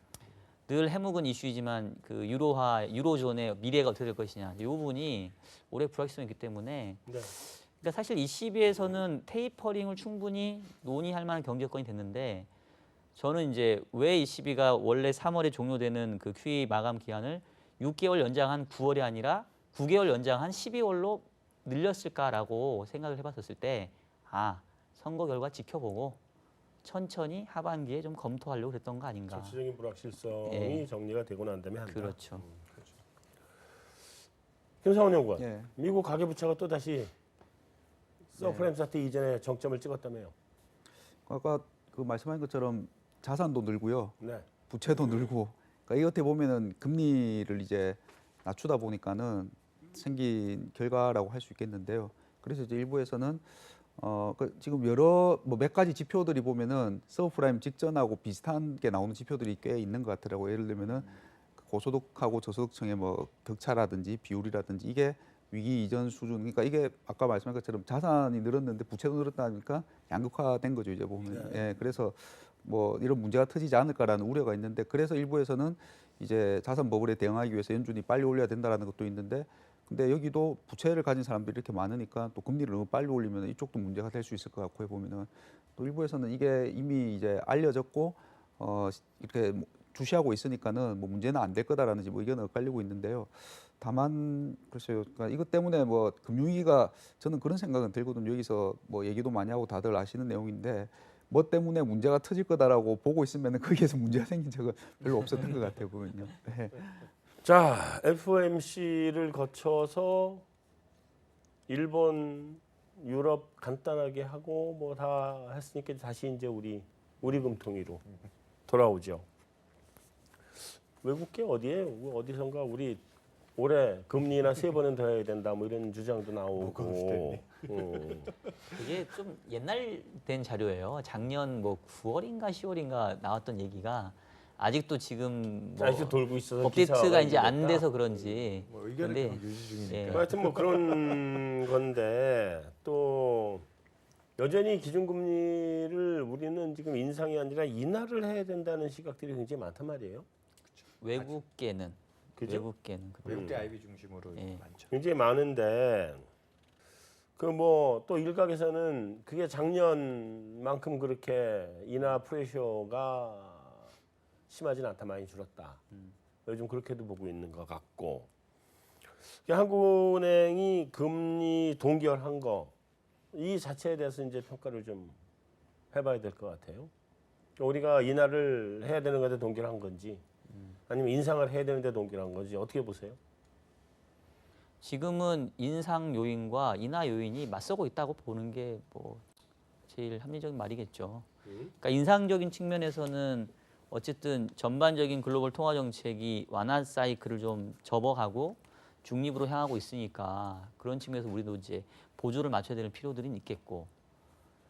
S3: 늘 해묵은 이슈이지만 그 유로화, 유로존의 미래가 어떻게 될 것이냐 이 부분이 올해 불확실성이 있기 때문에
S1: 네.
S3: 그러니까 사실 ECB에서는 테이퍼링을 충분히 논의할 만한 경제 여건이 됐는데 저는 이제 왜 ECB가 원래 3월에 종료되는 그 QE 마감 기한을 6개월 연장한 9월이 아니라 9개월 연장한 12월로 늘렸을까라고 생각을 해봤었을 때 선거 결과 지켜보고 천천히 하반기에 좀 검토하려고 그랬던 거 아닌가.
S1: 정치적인 불확실성이
S3: 예.
S1: 정리가 되고 난 다음에 한다.
S3: 그렇죠.
S1: 김상원 연구원.
S4: 예.
S1: 미국 가계부채가 또 다시 서프라임 사태 이전에 정점을 찍었다며요.
S4: 아까 그 말씀하신 것처럼 자산도 늘고요,
S1: 네.
S4: 부채도 늘고, 그러니까 이 어떻게 보면은 금리를 이제 낮추다 보니까는 생긴 결과라고 할 수 있겠는데요. 그래서 이제 일부에서는 지금 여러 몇 가지 지표들이 보면은 서브프라임 직전하고 비슷한 게 나오는 지표들이 꽤 있는 것 같더라고요. 예를 들면은 고소득하고 저소득층의 뭐 격차라든지 비율이라든지 이게 위기 이전 수준, 그러니까 이게 아까 말씀한 것처럼 자산이 늘었는데 부채도 늘었다니까 양극화된 거죠 이제 보면. 예, 그래서 뭐 이런 문제가 터지지 않을까라는 우려가 있는데 그래서 일부에서는 이제 자산 버블에 대응하기 위해서 연준이 빨리 올려야 된다라는 것도 있는데. 근데 여기도 부채를 가진 사람들이 이렇게 많으니까 또 금리를 너무 빨리 올리면 이쪽도 문제가 될 수 있을 것 같고 해보면은 또 일부에서는 이게 이미 이제 알려졌고 이렇게 주시하고 있으니까는 뭐 문제는 안 될 거다라는 뭐 의견을 엇갈리고 있는데요. 다만 글쎄요, 그러니까 이것 때문에 뭐 금융위기가 저는 그런 생각은 들거든요. 여기서 뭐 얘기도 많이 하고 다들 아시는 내용인데 뭐 때문에 문제가 터질 거다라고 보고 있으면은 거기에서 문제가 생긴 적은 별로 없었던 것 같아요 보면요. 네.
S1: 자, FOMC를 거쳐서 일본, 유럽 간단하게 하고 뭐 다 했으니까 다시 이제 우리 금통위로 돌아오죠. 외국계 어디에요? 어디선가 우리 올해 금리나 3번은 더 해야 된다 뭐 이런 주장도 나오고.
S3: 이게 좀 옛날 된 자료예요. 작년 뭐 9월인가 10월인가 나왔던 얘기가 아직도 지금 뭐
S1: 아직도 돌고 있어서
S3: 업데이트가 이제 안
S1: 있겠다.
S3: 돼서 그런지.
S6: 뭐 의견을
S3: 근데
S6: 계속 유지 중이니까.
S3: 예.
S1: 하여튼 뭐 그런 건데 또 여전히 기준금리를 우리는 지금 인상이 아니라 인하를 해야 된다는 시각들이 굉장히 많단 말이에요.
S3: 외국계는
S1: 그죠?
S3: 외국계는
S6: 외국계 IB 중심으로
S3: 예.
S6: 많죠.
S1: 굉장히 많은데 그 뭐 또 일각에서는 그게 작년만큼 그렇게 인하 프레셔가 심하진 않다, 많이 줄었다. 요즘 그렇게도 보고 있는 것 같고 한국은행이 금리 동결한 거 이 자체에 대해서 이제 평가를 좀 해봐야 될 것 같아요. 우리가 인하를 해야 되는 건데 동결한 건지 아니면 인상을 해야 되는데 동결한 건지 어떻게 보세요?
S3: 지금은 인상 요인과 인하 요인이 맞서고 있다고 보는 게 뭐 제일 합리적인 말이겠죠. 그러니까 인상적인 측면에서는 어쨌든 전반적인 글로벌 통화 정책이 완화 사이클을 좀 접어가고 중립으로 향하고 있으니까 그런 측면에서 우리도 이제 보조를 맞춰야 되는 필요들은 있겠고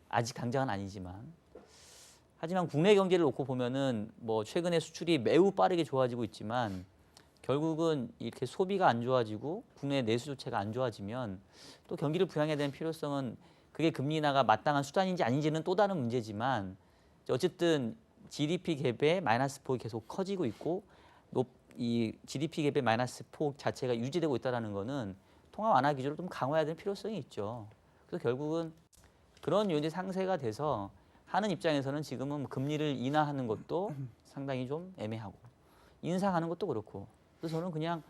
S3: 아직 당장은 아니지만 하지만 국내 경제를 놓고 보면은 뭐 최근에 수출이 매우 빠르게 좋아지고 있지만 결국은 이렇게 소비가 안 좋아지고 국내 내수 조체가 안 좋아지면 또 경기를 부양해야 되는 필요성은 그게 금리 인하가 마땅한 수단인지 아닌지는 또 다른 문제지만 어쨌든 GDP 갭의 마이너스 폭이 계속 커지고 있고 이 GDP 갭의 마이너스 폭 자체가 유지되고 있다는 거는 통화 완화 기조를 좀 강화해야 되는 필요성이 있죠. 그래서 결국은 그런 요인이 상쇄가 돼서 하는 입장에서는 지금은 금리를 인하하는 것도 상당히 좀 애매하고 인상하는 것도 그렇고 그래서 저는 그냥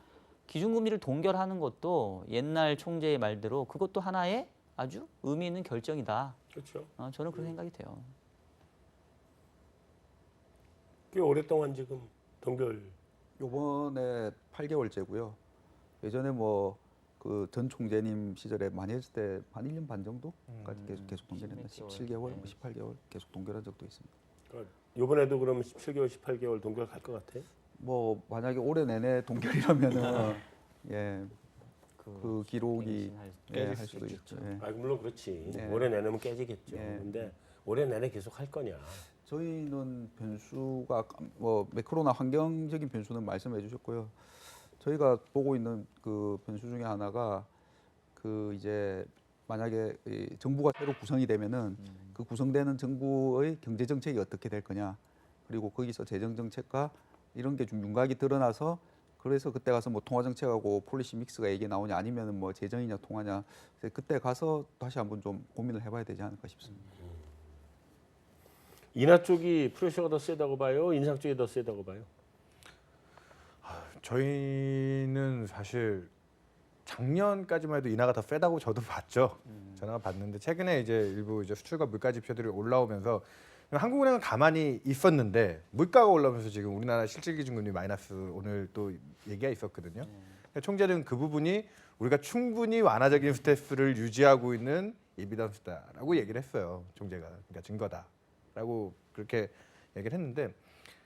S3: 기준금리를 동결하는 것도 옛날 총재의 말대로 그것도 하나의 아주 의미 있는 결정이다.
S1: 그렇죠.
S3: 저는 그런 생각이 돼요.
S1: 꽤 오랫동안 지금 동결.
S4: 요번에 8개월째고요. 예전에 뭐 그 전 총재님 시절에 많이 했을 때 한 1년 반 정도까지 계속 동결했나 17개월,
S3: 네.
S4: 18개월 계속 동결한 적도 있습니다.
S1: 이번에도 그럼 17개월, 18개월 동결 갈 것 같아요?
S4: 뭐 만약에 올해 내내 동결이라면은 예, 그 기록이 할 수도 있죠. 예.
S1: 물론 그렇지.
S4: 네.
S1: 올해 내내면 깨지겠죠.
S4: 네.
S1: 근데 올해 내내 계속 할 거냐?
S4: 저희는 변수가 뭐 매크로나 환경적인 변수는 말씀해 주셨고요. 저희가 보고 있는 그 변수 중에 하나가 그 이제 만약에 이 정부가 새로 구성이 되면은 그 구성되는 정부의 경제 정책이 어떻게 될 거냐, 그리고 거기서 재정 정책과 이런 게 좀 윤곽이 드러나서 그래서 그때 가서 뭐 통화 정책하고 폴리시 믹스가 얘기 나오냐 아니면은 뭐 재정이냐 통화냐 그때 가서 다시 한번 좀 고민을 해봐야 되지 않을까 싶습니다.
S1: 인하 쪽이 프레셔가 더 세다고 봐요? 인상 쪽이 더 세다고 봐요?
S6: 저희는 사실 작년까지만 해도 인하가 더 세다고 저도 봤죠. 전화가 봤는데 최근에 이제 일부 이제 수출과 물가 지표들이 올라오면서 한국은행은 가만히 있었는데 물가가 올라오면서 지금 우리나라 실질기준금리 마이너스 오늘 또 얘기가 있었거든요. 총재는 그 부분이 우리가 충분히 완화적인 스태스를 유지하고 있는 에비던스다라고 얘기를 했어요. 총재가 그러니까 증거다라고 그렇게 얘기를 했는데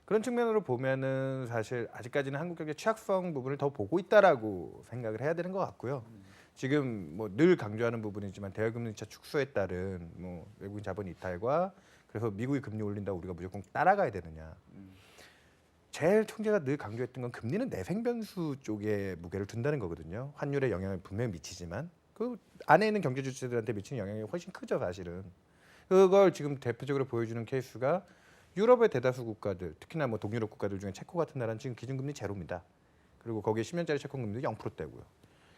S6: 그런 측면으로 보면은 사실 아직까지는 한국 경제 취약성 부분을 더 보고 있다라고 생각을 해야 되는 것 같고요. 지금 뭐 늘 강조하는 부분이지만 대외금리차 축소에 따른 뭐 외국인 자본 이탈과 그래서 미국이 금리 올린다 우리가 무조건 따라가야 되느냐. 제일 총재가 늘 강조했던 건 금리는 내생 변수 쪽에 무게를 둔다는 거거든요. 환율에 영향을 분명히 미치지만 그 안에 있는 경제 주체들한테 미치는 영향이 훨씬 크죠, 사실은. 그걸 지금 대표적으로 보여주는 케이스가 유럽의 대다수 국가들, 특히나 뭐 동유럽 국가들 중에 체코 같은 나라는 지금 기준금리 제로입니다. 그리고 거기에 10년짜리 채권 금리도 0%대고요.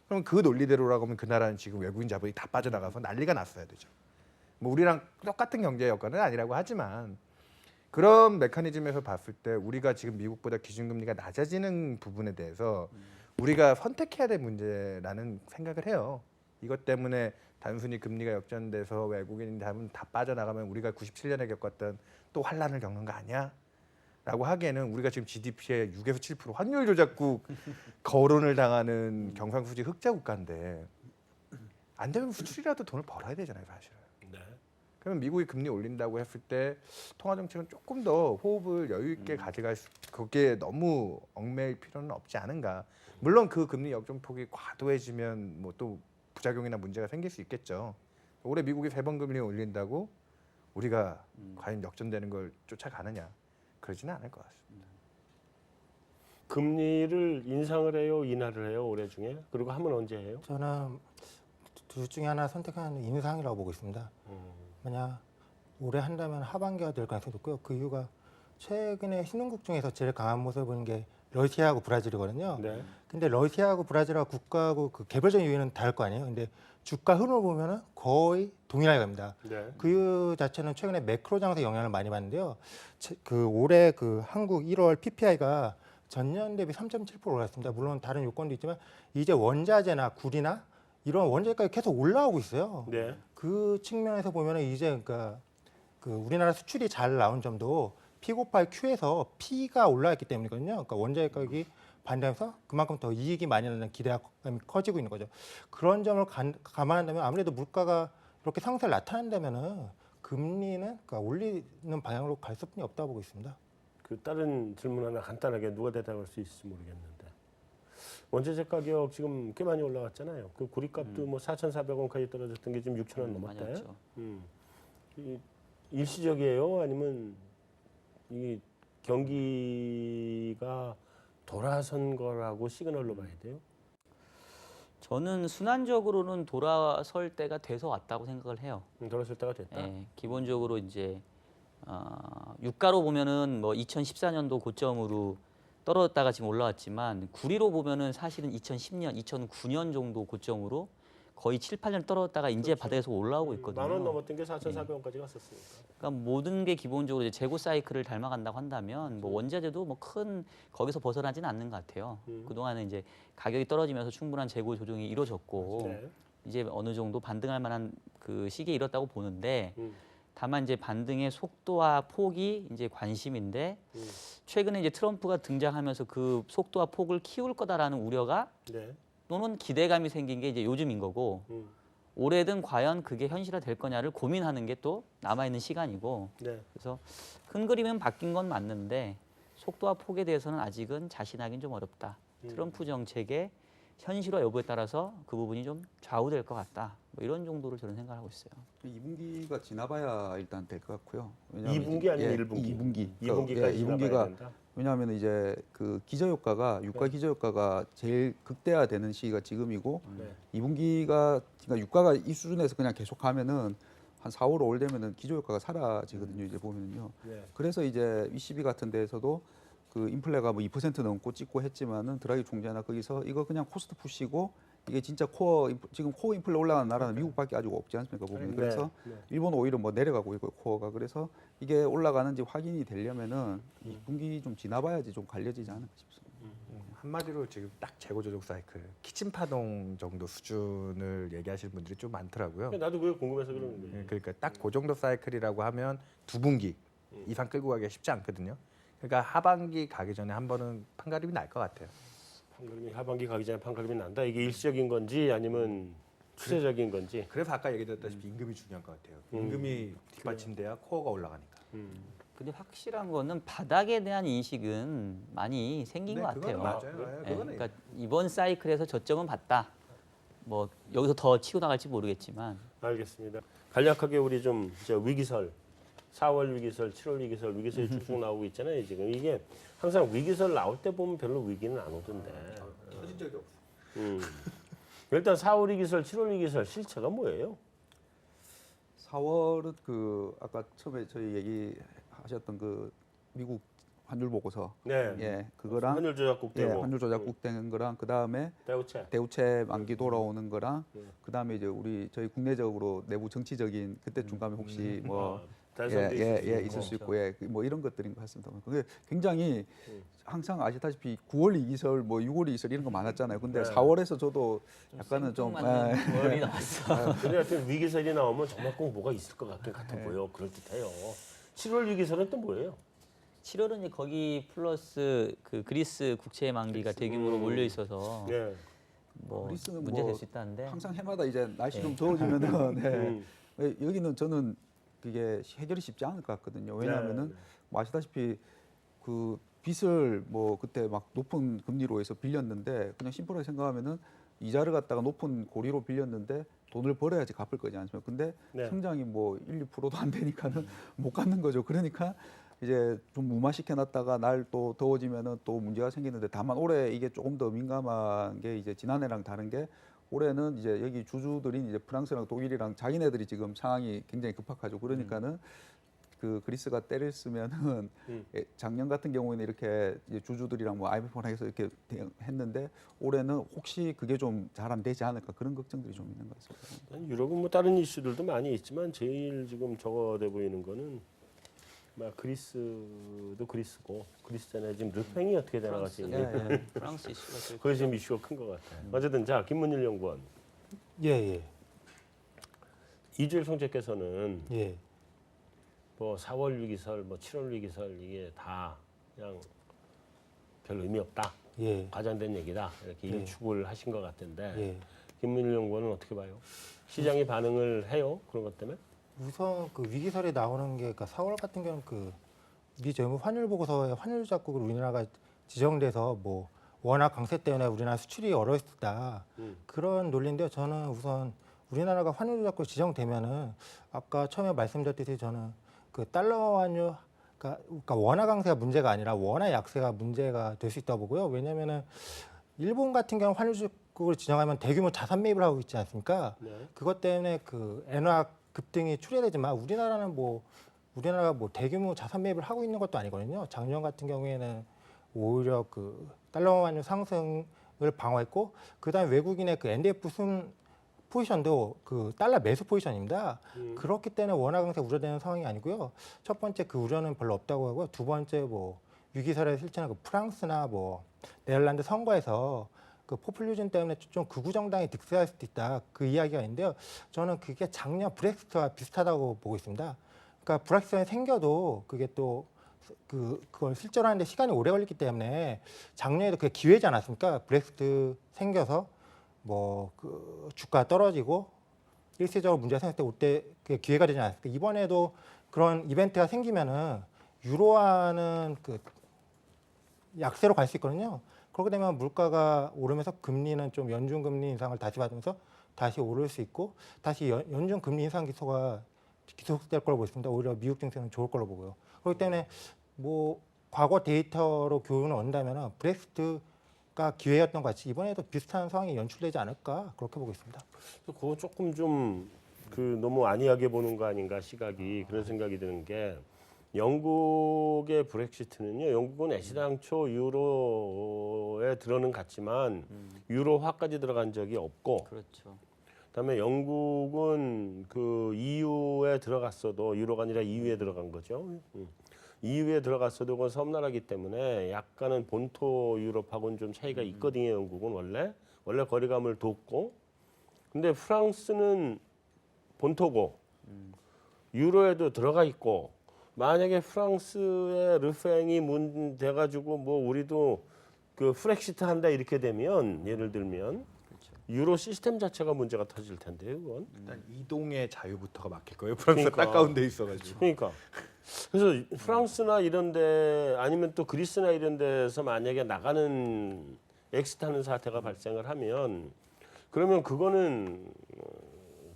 S6: 그럼 그 논리대로라고 하면 그 나라는 지금 외국인 자본이 다 빠져나가서 난리가 났어야 되죠. 뭐 우리랑 똑같은 경제 여건은 아니라고 하지만 그런 메커니즘에서 봤을 때 우리가 지금 미국보다 기준금리가 낮아지는 부분에 대해서 우리가 선택해야 될 문제라는 생각을 해요. 이것 때문에 단순히 금리가 역전돼서 외국인 자본 다 빠져나가면 우리가 97년에 겪었던 또 환란을 겪는 거 아니야? 라고 하기에는 우리가 지금 GDP의 6에서 7% 환율 조작국 거론을 당하는 경상수지 흑자 국가인데 안 되면 수출이라도 돈을 벌어야 되잖아요, 사실은.
S1: 네.
S6: 그러면 미국이 금리 올린다고 했을 때 통화 정책은 조금 더 호흡을 여유 있게 가져갈 수, 거기에 너무 얽매일 필요는 없지 않은가. 물론 그 금리 역전폭이 과도해지면 뭐 또 부작용이나 문제가 생길 수 있겠죠. 올해 미국이 3번 금리 올린다고 우리가 과연 역전되는 걸 쫓아가느냐? 그러지는 않을 것 같습니다.
S1: 금리를 인상을 해요, 인하를 해요, 올해 중에? 그리고 하면 언제 해요?
S5: 저는 둘 중에 하나 선택하는 인상이라고 보고 있습니다. 만약 올해 한다면 하반기가 될 가능성이 높고요. 그 이유가 최근에 신흥국 중에서 제일 강한 모습을 보이는 게 러시아하고 브라질이거든요.
S1: 네.
S5: 근데 러시아하고 브라질하고 국가하고 그 개별적인 요인은 다를 거 아니에요. 근데 주가 흐름을 보면은 거의 동일하게 갑니다.
S1: 네.
S5: 그 이유 자체는 최근에 매크로 장세에 영향을 많이 받는데요. 그 올해 그 한국 1월 PPI가 전년 대비 3.7% 올랐습니다. 물론 다른 요건도 있지만 이제 원자재나 구리나 이런 원자재가가 계속 올라오고 있어요.
S1: 네.
S5: 그 측면에서 보면은 이제 그러니까 그 우리나라 수출이 잘 나온 점도 P 곱하기 Q에서 P가 올라왔기 때문이거든요. 그러니까 원자재 가격이 반대하면서 그만큼 더 이익이 많이 나는 기대감이 커지고 있는 거죠. 그런 점을 감안한다면 아무래도 물가가 이렇게 상승을 나타낸다면은 금리는 그러니까 올리는 방향으로 갈 수뿐이 없다고 보고 있습니다.
S1: 그 다른 질문 하나 간단하게 누가 대답할 수 있을지 모르겠는데 원자재 가격 지금 꽤 많이 올라왔잖아요. 그 구리값도 뭐 4,400원까지 떨어졌던 게 지금 6,000원
S3: 많이
S1: 넘었대.
S3: 왔죠.
S1: 이 일시적이에요? 아니면 이 경기가 돌아선 거라고 시그널로 봐야 돼요?
S3: 저는 순환적으로는 돌아설 때가 돼서 왔다고 생각을 해요.
S1: 돌아설 때가 됐다.
S3: 예, 기본적으로 이제 유가로 보면은 뭐 2014년도 고점으로 떨어졌다가 지금 올라왔지만 구리로 보면은 사실은 2010년, 2009년 정도 고점으로 거의 7, 8년 떨어졌다가 이제 바닥에서 올라오고 있거든요.
S1: 10,000원 넘었던 게 4,400원까지 갔었으니까.
S3: 그러니까 모든 게 기본적으로 이제 재고 사이클을 닮아간다고 한다면 뭐 원자재도 뭐 큰 거기서 벗어나지는 않는 것 같아요. 그동안은 이제 가격이 떨어지면서 충분한 재고 조정이 이루어졌고
S1: 네.
S3: 이제 어느 정도 반등할 만한 그 시기에 이뤘다고 보는데 다만 이제 반등의 속도와 폭이 이제 관심인데 최근에 이제 트럼프가 등장하면서 그 속도와 폭을 키울 거다라는 우려가
S1: 네.
S3: 또는 기대감이 생긴 게 이제 요즘인 거고 올해든 과연 그게 현실화될 거냐를 고민하는 게 또 남아있는 시간이고
S1: 네.
S3: 그래서 큰 그림은 바뀐 건 맞는데 속도와 폭에 대해서는 아직은 자신하기는 좀 어렵다. 트럼프 정책의 현실화 여부에 따라서 그 부분이 좀 좌우될 것 같다. 뭐 이런 정도로 저는 생각하고 있어요.
S4: 2분기가 지나봐야 일단 될 것 같고요.
S1: 2분기 아니면 1분기?
S4: 2분기.
S1: 2분기까지 지나봐야
S4: 2분기가
S1: 된다.
S4: 왜냐하면 이제 그 기저효과가 유가 기저효과가 제일 극대화되는 시기가 지금이고
S1: 네.
S4: 2분기가 그러니까 유가가 이 수준에서 그냥 계속 가면은 한 4월 5월 되면은 기저효과가 사라지거든요. 이제 보면은요.
S1: 네.
S4: 그래서 이제 ECB 같은 데에서도 그 인플레가 뭐 2% 넘고 찍고 했지만은 드라기 총재나 거기서 이거 그냥 코스트 푸시고 이게 진짜 지금 코어 인플레 올라가는 나라는 미국밖에 아직 없지 않습니까 보면. 그래서
S1: 네.
S4: 일본 오히려 뭐 내려가고 있고 코어가 그래서 이게 올라가는지 확인이 되려면은 2분기 좀 지나봐야지 좀 갈려지지 않을까 싶습니다.
S6: 한마디로 지금 딱 재고 조정 사이클 키친 파동 정도 수준을 얘기하시는 분들이 좀 많더라고요.
S1: 나도 그게 궁금해서 그러는 거예요.
S6: 그러니까 딱 그 정도 사이클이라고 하면 2분기 이상 끌고 가기가 쉽지 않거든요. 그러니까 하반기 가기 전에 한 번은 판가름이 날 것 같아요.
S1: 판가름이 하반기 가기 전에 판가름이 난다. 이게 일시적인 건지 아니면 추세적인 건지.
S6: 그래서 아까 얘기드렸다시피 임금이 중요한 것 같아요. 임금이 뒷받침돼야 코어가 올라가니까.
S3: 근데 확실한 거는 바닥에 대한 인식은 많이 생긴 것 같아요.
S6: 그건 맞아요.
S3: 예,
S6: 그거는
S3: 그러니까 이번 사이클에서 저점은 봤다. 뭐 여기서 더 치고 나갈지 모르겠지만
S1: 알겠습니다. 간략하게 우리 좀 이제 위기설, 4월 위기설, 7월 위기설이 쭉쭉 나오고 있잖아요. 지금 이게 항상 위기설 나올 때 보면 별로 위기는 안 오던데.
S6: 터진 적이 없어.
S1: 일단 4월 위기설, 7월 위기설 실체가 뭐예요?
S4: 4월은 그 아까 처음에 저희 얘기하셨던 그 미국 환율 보고서
S1: 네.
S4: 예 그거랑
S1: 환율 조작국
S4: 예
S1: 되고
S4: 환율 조작국 된 거랑 그 다음에
S1: 대우채.
S4: 대우채 만기 돌아오는 거랑 그 다음에 이제 저희 국내적으로 내부 정치적인 그때 중간에 혹시 뭐
S1: 단성도
S4: 있을 수 있고 뭐 이런 것들인 것 같습니다. 그게 굉장히 항상 아시다시피 9월 이기설 뭐 6월 이기설 이런 거 많았잖아요. 근데
S1: 네.
S4: 4월에서 저도 약간은 좀
S3: 월이 나왔어.
S1: 근데 하여튼 위기설이 나오면 정말 꼭 뭐가 있을 것 같아 보여. 그럴 듯해요. 7월 위기설은 또 뭐예요?
S3: 7월은 이제 거기 플러스 그 그리스 국채 만기가 대규모로 몰려 있어서
S1: 네.
S3: 뭐
S4: 그리스는
S3: 문제
S4: 뭐
S3: 될 수 있다는데
S4: 항상 해마다 이제 날씨 좀 더워지면은 여기는 저는 그게 해결이 쉽지 않을 것 같거든요. 왜냐하면은 뭐 아시다시피 그 빚을 뭐 그때 막 높은 금리로 해서 빌렸는데 그냥 심플하게 생각하면은 이자를 갖다가 높은 고리로 빌렸는데 돈을 벌어야지 갚을 거지 않습니까? 근데 성장이 뭐 1, 2%도 안 되니까는 못 갚는 거죠. 그러니까 이제 좀 무마시켜 놨다가 날 또 더워지면은 또 문제가 생기는데 다만 올해 이게 조금 더 민감한 게 이제 지난해랑 다른 게 올해는 이제 여기 주주들인 이제 프랑스랑 독일이랑 자기네들이 지금 상황이 굉장히 급박하죠. 그러니까는 그 그리스가 때렸으면은 작년 같은 경우에는 이렇게 이제 주주들이랑 뭐 IMF랑 해서 이렇게 했는데 올해는 혹시 그게 좀 잘 안 되지 않을까 그런 걱정들이 좀 있는 것 같습니다.
S1: 유럽은 뭐 다른 이슈들도 많이 있지만 제일 지금 적어돼 보이는 거는 막 그리스도 그리스고 그리스잖아요. 지금 르팽이 어떻게 되나가지.
S3: 프랑스 이슈가 제일
S1: 그게 지금 이슈가 큰 것 같아요. 어쨌든 자 김문일 연구원
S5: 예.
S1: 이주일 총재께서는
S5: 예.
S1: 뭐 4월 위기설, 뭐 7월 위기설 이게 다 그냥 별 의미 없다.
S5: 예.
S1: 과장된 얘기다. 이렇게 일축을 하신 것 같은데
S5: 예.
S1: 김문일 연구원은 어떻게 봐요? 시장이 반응을 해요? 그런 것 때문에?
S5: 우선 그 위기설이 나오는 게 그러니까 4월 같은 경우는 그 미 재무 환율 보고서에 환율 작곡을 우리나라가 지정돼서 뭐 워낙 강세 때문에 우리나라 수출이 어려웠다 그런 논리인데요. 저는 우선 우리나라가 환율 작곡 지정되면은 아까 처음에 말씀드렸듯이 저는 그 달러 환율 그러니까 원화 강세가 문제가 아니라 원화 약세가 문제가 될 수 있다고 보고요. 왜냐면은 일본 같은 경우 환율 작곡을 지정하면 대규모 자산 매입을 하고 있지 않습니까?
S1: 네.
S5: 그것 때문에 그 엔화 급등이 출현되지만 우리나라가 뭐 대규모 자산 매입을 하고 있는 것도 아니거든요. 작년 같은 경우에는 오히려 그 달러 환율 상승을 방어했고 그다음에 외국인의 그 NDF 순 포지션도 그 달러 매수 포지션입니다. 그렇기 때문에 원화 강세 우려되는 상황이 아니고요. 첫 번째 그 우려는 별로 없다고 하고요. 두 번째 뭐 위기설에 실천한 그 프랑스나 뭐 네덜란드 선거에서 그 포퓰리즘 때문에 좀 극우 정당이 득세할 수도 있다. 그 이야기가 있는데요. 저는 그게 작년 브렉시트와 비슷하다고 보고 있습니다. 그러니까 브렉시트가 생겨도 그게 또 그걸 실전하는데 시간이 오래 걸렸기 때문에 작년에도 그게 기회지 않았습니까? 브렉시트 생겨서 뭐 그 주가 떨어지고 일시적으로 문제가 생길 때 올 때 그게 기회가 되지 않았습니까? 이번에도 그런 이벤트가 생기면은 유로화는 그 약세로 갈 수 있거든요. 그렇게 되면 물가가 오르면서 금리는 좀 연준 금리 인상을 다시 받으면서 다시 오를 수 있고 다시 연준 금리 인상 기소가 기속될 걸로 보겠습니다. 오히려 미국 증시는 좋을 걸로 보고요. 그렇기 때문에 뭐 과거 데이터로 교훈을 얻는다면 브렉시트가 기회였던 것 같이 이번에도 비슷한 상황이 연출되지 않을까 그렇게 보고 있습니다.
S1: 그거 조금 좀 그 너무 안이하게 보는 거 아닌가 시각이 그런 생각이 드는 게 영국의 브렉시트는요. 영국은 애시당초 유로에 들어는 갔지만 유로화까지 들어간 적이 없고
S3: 그렇죠.
S1: 그다음에 영국은 그 EU에 들어갔어도 유로가 아니라 EU에 들어간 거죠. EU에 들어갔어도 그건 섬나라기 때문에 약간은 본토 유럽하고는 좀 차이가 있거든요. 영국은 원래 거리감을 뒀고 근데 프랑스는 본토고 유로에도 들어가 있고 만약에 프랑스의 르팽이 문 돼가지고 뭐 우리도 그 프렉시트 한다 이렇게 되면 예를 들면 유로 시스템 자체가 문제가 터질 텐데요, 그건.
S6: 일단 이동의 자유부터가 막힐 거예요. 프랑스가
S1: 그러니까.
S6: 딱 가운데 있어가지고.
S1: 그러니까 그래서 프랑스나 이런데 아니면 또 그리스나 이런 데서 만약에 나가는 엑스타는 사태가 발생을 하면 그러면 그거는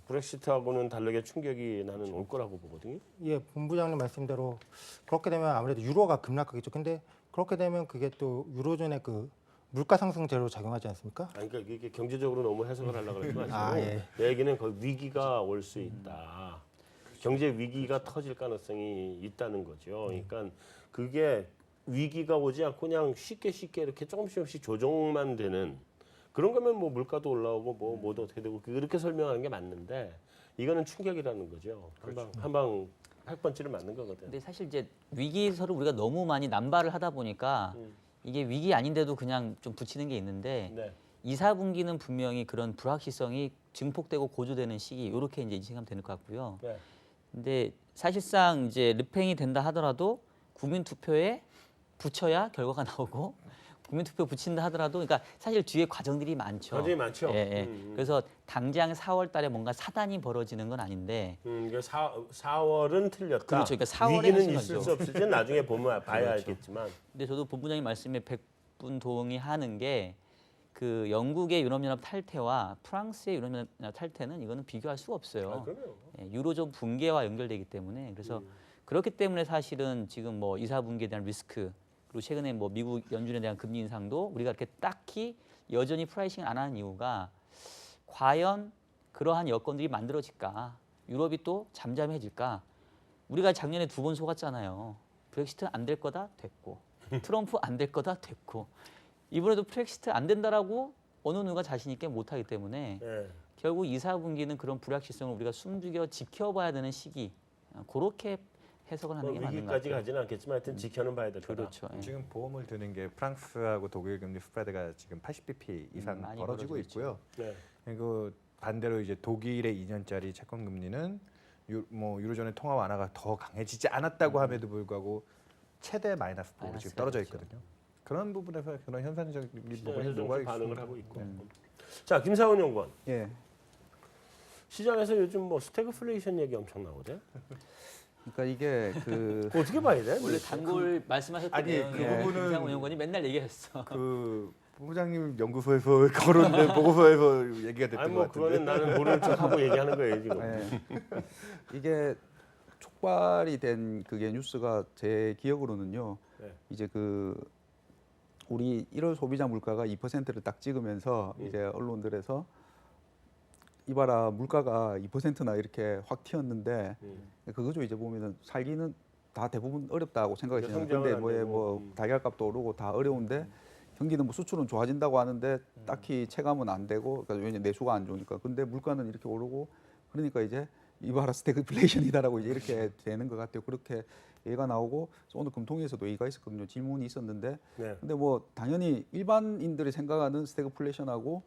S1: 브렉시트하고는 다르게 충격이 나는 올 거라고 보거든요.
S5: 예, 본부장님 말씀대로 그렇게 되면 아무래도 유로가 급락하겠죠. 근데 그렇게 되면 그게 또 유로존의 그 물가 상승 제로 작용하지 않습니까?
S1: 아니, 그러니까 이게 경제적으로 너무 해석을 하려고 그러지 마시고
S5: 예.
S1: 내 얘기는 그 위기가 올 수 있다. 경제 위기가 터질 가능성이 있다는 거죠. 그러니까 그게 위기가 오지 않고 그냥 쉽게 이렇게 조금씩 조정만 되는 그런 거면 뭐 물가도 올라오고 뭐도 어떻게 되고 그렇게 설명하는 게 맞는데 이거는 충격이라는 거죠. 한방 8번째를 맞는 거거든.
S3: 근데 사실 이제 위기설을 우리가 너무 많이 남발을 하다 보니까 이게 위기 아닌데도 그냥 좀 붙이는 게 있는데
S1: 네.
S3: 2, 4분기는 분명히 그런 불확실성이 증폭되고 고조되는 시기 이렇게 이제 인식하면 되는 것 같고요.
S1: 네.
S3: 근데 사실상 이제 르팽이 된다 하더라도 국민 투표에 붙여야 결과가 나오고 국민 투표 붙인다 하더라도 그러니까 사실 뒤에 과정들이 많죠.
S1: 과정이 많죠.
S3: 예. 그래서 당장 4월 달에 뭔가 사단이 벌어지는 건 아닌데
S1: 이게 4월은 틀렸다.
S3: 그렇죠. 그러니까 4월에
S1: 위기는
S3: 하신
S1: 있을
S3: 거죠.
S1: 수 없을지는 나중에 보면 봐야
S3: 그렇죠.
S1: 알겠지만.
S3: 근데 저도 본부장님 말씀에 100분 동의하는 게 그 영국의 유럽연합 탈퇴와 프랑스의 유럽연합 탈퇴는 이거는 비교할 수가 없어요.
S1: 아, 그럼요.
S3: 예, 유로존 붕괴와 연결되기 때문에 그래서 그렇기 때문에 사실은 지금 뭐 2, 4분기에 대한 리스크 그리고 최근에 뭐 미국 연준에 대한 금리 인상도 우리가 이렇게 딱히 여전히 프라이싱 안 하는 이유가 과연 그러한 여건들이 만들어질까? 유럽이 또 잠잠해질까? 우리가 작년에 2번 속았잖아요. 브렉시트 안 될 거다 됐고 트럼프 안 될 거다 됐고 이번에도 브렉시트 안 된다라고 어느 누가 자신 있게 못하기 때문에
S1: 네.
S3: 결국 2, 4분기는 그런 불확실성을 우리가 숨죽여 지켜봐야 되는 시기 그렇게 해석을 하는 게 맞는 것
S1: 위기까지
S3: 같아요.
S1: 가지는 않겠지만 하여튼 지켜는 봐야 될 거다.
S3: 그렇죠. 예.
S6: 지금 보험을 드는 게 프랑스하고 독일 금리 스프레드가 지금 80bp 이상
S3: 많이
S6: 벌어지고
S3: 벌어지고
S6: 있고요.
S1: 네.
S6: 그리고 반대로 이제 독일의 2년짜리 채권 금리는 유로존의 통화 완화가 더 강해지지 않았다고 함에도 불구하고 최대 마이너스 폭으로 지금
S3: 마이너스가
S6: 떨어져
S3: 됐죠.
S6: 있거든요. 그런 부분에서 그런 현상적인 부분이
S1: 시장에서
S6: 녹아
S1: 좀 반응을
S6: 있습니다.
S1: 하고 있고. 자, 김사원 연구원.
S4: 예.
S1: 시장에서 요즘 뭐 스태그플레이션 얘기 엄청 나오대.
S4: 그러니까 이게 그
S1: 그거 어떻게 봐야 돼?
S3: 원래 단골 말씀하셨던
S6: 아니,
S3: 내용이
S6: 그 부분은
S3: 김상훈 의원이 맨날 얘기했어.
S6: 그 부부장님 연구소에서 거론 보고서에서 얘기가 됐던
S1: 아니
S6: 것
S1: 뭐
S6: 같은데.
S1: 그거는 나는 모르는 척하고 얘기하는 거예요 지금.
S4: 예. 이게 촉발이 된 그게 뉴스가 제 기억으로는요.
S1: 네.
S4: 이제 그 우리 1월 소비자 물가가 2%를 딱 찍으면서 이제 언론들에서 이봐라 물가가 2%나 이렇게 확 튀었는데 그거죠. 이제 보면은 살기는 다 대부분 어렵다고 생각했잖아요.
S1: 성장은
S4: 근데
S1: 안
S4: 뭐에
S1: 되고,
S4: 뭐 달걀값도 오르고 다 어려운데 경기는 뭐 수출은 좋아진다고 하는데 딱히 체감은 안 되고 그러니까 왜냐 내수가 안 좋으니까. 근데 물가는 이렇게 오르고 그러니까 이제 이바라 스태그플레이션이다라고 이제 이렇게 되는 것 같아요. 그렇게 얘가 나오고 오늘 금통위에서도 얘기가 있었거든요. 질문이 있었는데
S1: 네.
S4: 근데 뭐 당연히 일반인들이 생각하는 스태그플레이션하고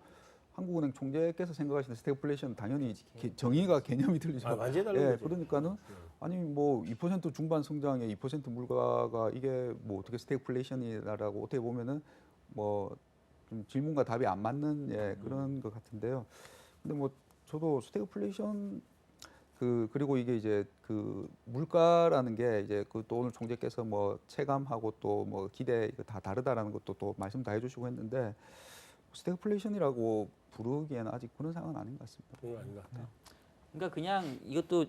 S4: 한국은행 총재께서 생각하시는 스태그플레이션 당연히 정의가 개념이 틀리죠.
S1: 아, 완전히 다른
S4: 예,
S1: 거지.
S4: 그러니까는 아니 뭐 2% 중반 성장에 2% 물가가 이게 뭐 어떻게 스태그플레이션이라고 어떻게 보면은 뭐 좀 질문과 답이 안 맞는 예, 그런 것 같은데요. 근데 뭐 저도 스태그플레이션 그리고 이게 이제 그 물가라는 게 이제 그 또 오늘 총재께서 뭐 체감하고 또 뭐 기대 이거 다 다르다라는 것도 또 말씀 다 해주시고 했는데 스태그플레이션이라고 부르기에는 아직 그런 상황은 아닌 것 같습니다.
S1: 그건 아닌 것 같아.
S3: 그러니까 그냥 이것도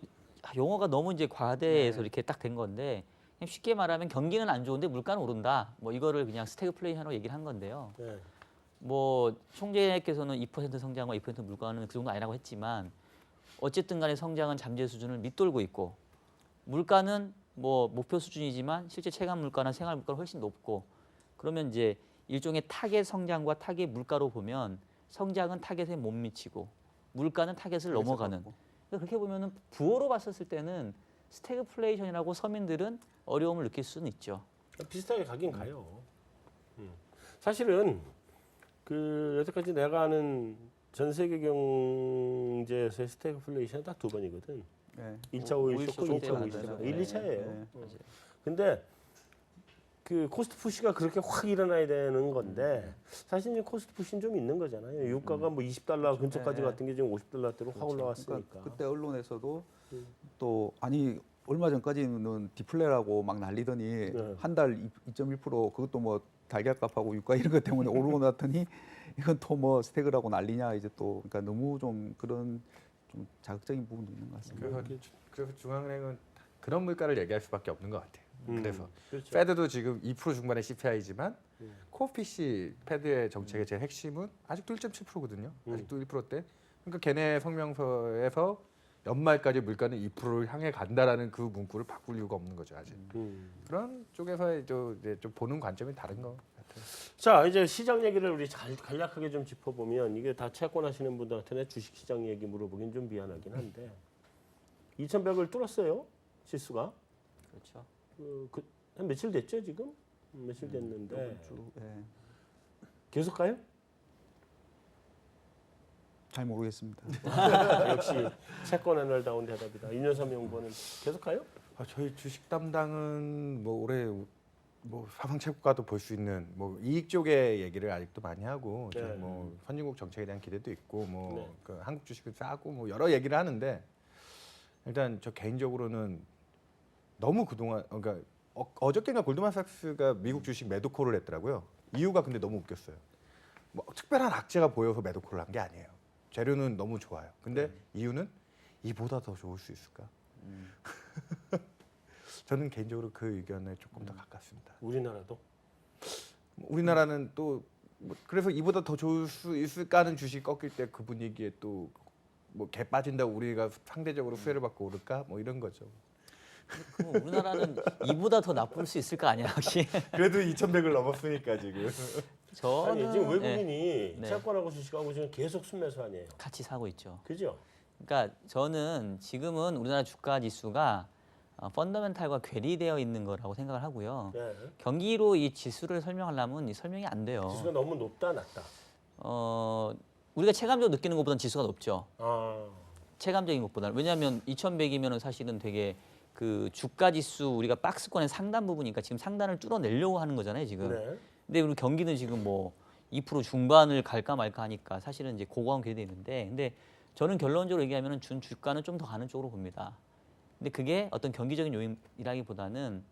S3: 용어가 너무 이제 과대해서 이렇게 딱 된 건데 그냥 쉽게 말하면 경기는 안 좋은데 물가는 오른다. 뭐 이거를 그냥 스태그플레이션으로 얘기를 한 건데요.
S1: 네.
S3: 뭐 총재께서는 2% 성장과 2% 물가는 그 정도 아니라고 했지만 어쨌든 간에 성장은 잠재 수준을 밑돌고 있고 물가는 뭐 목표 수준이지만 실제 체감 물가나 생활 물가는 훨씬 높고 그러면 이제 일종의 타겟 성장과 타겟 물가로 보면 성장은 타겟에 못 미치고 물가는 타겟을 넘어가는 그러니까 그렇게 보면은 부호로 봤었을 때는 스태그플레이션이라고 서민들은 어려움을 느낄 수는 있죠.
S1: 비슷하게 가긴 가요. 사실은 그 여태까지 내가 아는 전 세계 경제에서의 스태그플레이션은 딱 두 번이거든.
S4: 예.
S1: 1차 오일
S3: 오일
S1: 쇼크,
S3: 쇼크
S1: 2차
S3: 때
S1: 오일
S3: 맞아요.
S1: 쇼크. 1, 2차예요.
S4: 네.
S1: 근데 그 코스트 푸시가 그렇게 확 일어나야 되는 건데 사실 이제 코스트 푸시는 좀 있는 거잖아요. 유가가 뭐 $20 근처까지
S4: 네.
S1: 같은 게 지금 $50대로 확 올라왔으니까.
S4: 그러니까 그때 언론에서도 또 아니 얼마 전까지는 디플레라고 막 난리더니
S1: 네.
S4: 한 달 2.1% 그것도 뭐 달걀값하고 유가 이런 것 때문에 오르고 났더니 이건 또 뭐 스태그라고 난리냐 이제 또 그러니까 너무 좀 그런 좀 자극적인 부분도 있는 것 같습니다.
S6: 그래서 중앙은행은 그런 물가를 얘기할 수밖에 없는 것 같아요. 그래서
S1: 그렇죠.
S6: 페드도 지금 2% 중반의 CPI지만 코피시 페드의 정책의 제일 핵심은 아직도 1.7%거든요. 아직도 1%대. 그러니까 걔네 성명서에서 연말까지 물가는 2%를 향해 간다라는 그 문구를 바꿀 이유가 없는 거죠 아직. 그런 쪽에서의 이제 좀 보는 관점이 다른 것 같아요.
S1: 자, 이제 시장 얘기를 우리 잘 간략하게 좀 짚어보면 이게 다 채권하시는 분들한테는 주식시장 얘기 물어보긴 좀 미안하긴 한데 2100을 뚫었어요 지수가.
S3: 그렇죠.
S1: 한 며칠 됐죠 지금? 며칠 됐는데
S4: 이번 주, 예.
S1: 계속 가요?
S4: 잘 모르겠습니다.
S1: 역시 채권 애널다운 대답이다. 윤여삼 연구원은 계속 가요?
S6: 저희 주식 담당은 뭐 올해 뭐 사상 최고가도 볼 수 있는 뭐 이익 쪽의 얘기를 아직도 많이 하고
S1: 네.
S6: 뭐 선진국 정책에 대한 기대도 있고 뭐
S1: 네.
S6: 그 한국 주식은 싸고 뭐 여러 얘기를 하는데 일단 저 개인적으로는 너무 그동안 그러니까 어저께인가 골드만삭스가 미국 주식 매도콜을 했더라고요. 이유가 근데 너무 웃겼어요. 뭐 특별한 악재가 보여서 매도콜을 한 게 아니에요. 재료는 너무 좋아요. 근데 이유는 이보다 더 좋을 수 있을까? 저는 개인적으로 그 의견에 조금 더 가깝습니다.
S1: 우리나라도?
S6: 우리나라는 또 뭐 그래서 이보다 더 좋을 수 있을까 하는 주식 꺾일 때 그 분위기에 또 뭐 개 빠진다고 우리가 상대적으로 수혜를 받고 오를까? 뭐 이런 거죠.
S3: 그럼 우리나라는 이보다 더 나쁠 수 있을 거 아니야 혹시?
S6: 그래도 2,100을 넘었으니까 지금.
S3: 저는
S1: 아니 지금
S3: 예,
S1: 외국인이
S3: 네.
S1: 채권하고 주식하고 지금 계속 순매수 아니에요.
S3: 같이 사고 있죠.
S1: 그죠?
S3: 그러니까 저는 지금은 우리나라 주가 지수가 펀더멘탈과 괴리되어 있는 거라고 생각을 하고요.
S1: 네.
S3: 경기로 이 지수를 설명하려면 이 설명이 안 돼요.
S1: 지수가 너무 높다 낮다.
S3: 우리가 체감적으로 느끼는 것보다는 지수가 높죠.
S1: 아,
S3: 체감적인 것보다는. 왜냐하면 2100이면은 사실은 되게 그 주가 지수 우리가 박스권의 상단 부분이니까 지금 상단을 뚫어내려고 하는 거잖아요, 지금.
S1: 네.
S3: 근데 우리 경기는 지금 뭐 2% 중반을 갈까 말까 하니까 사실은 이제 고거한 궤도에 있는데, 근데 저는 결론적으로 얘기하면은 준 주가는 좀 더 가는 쪽으로 봅니다. 근데 그게 어떤 경기적인 요인이라기보다는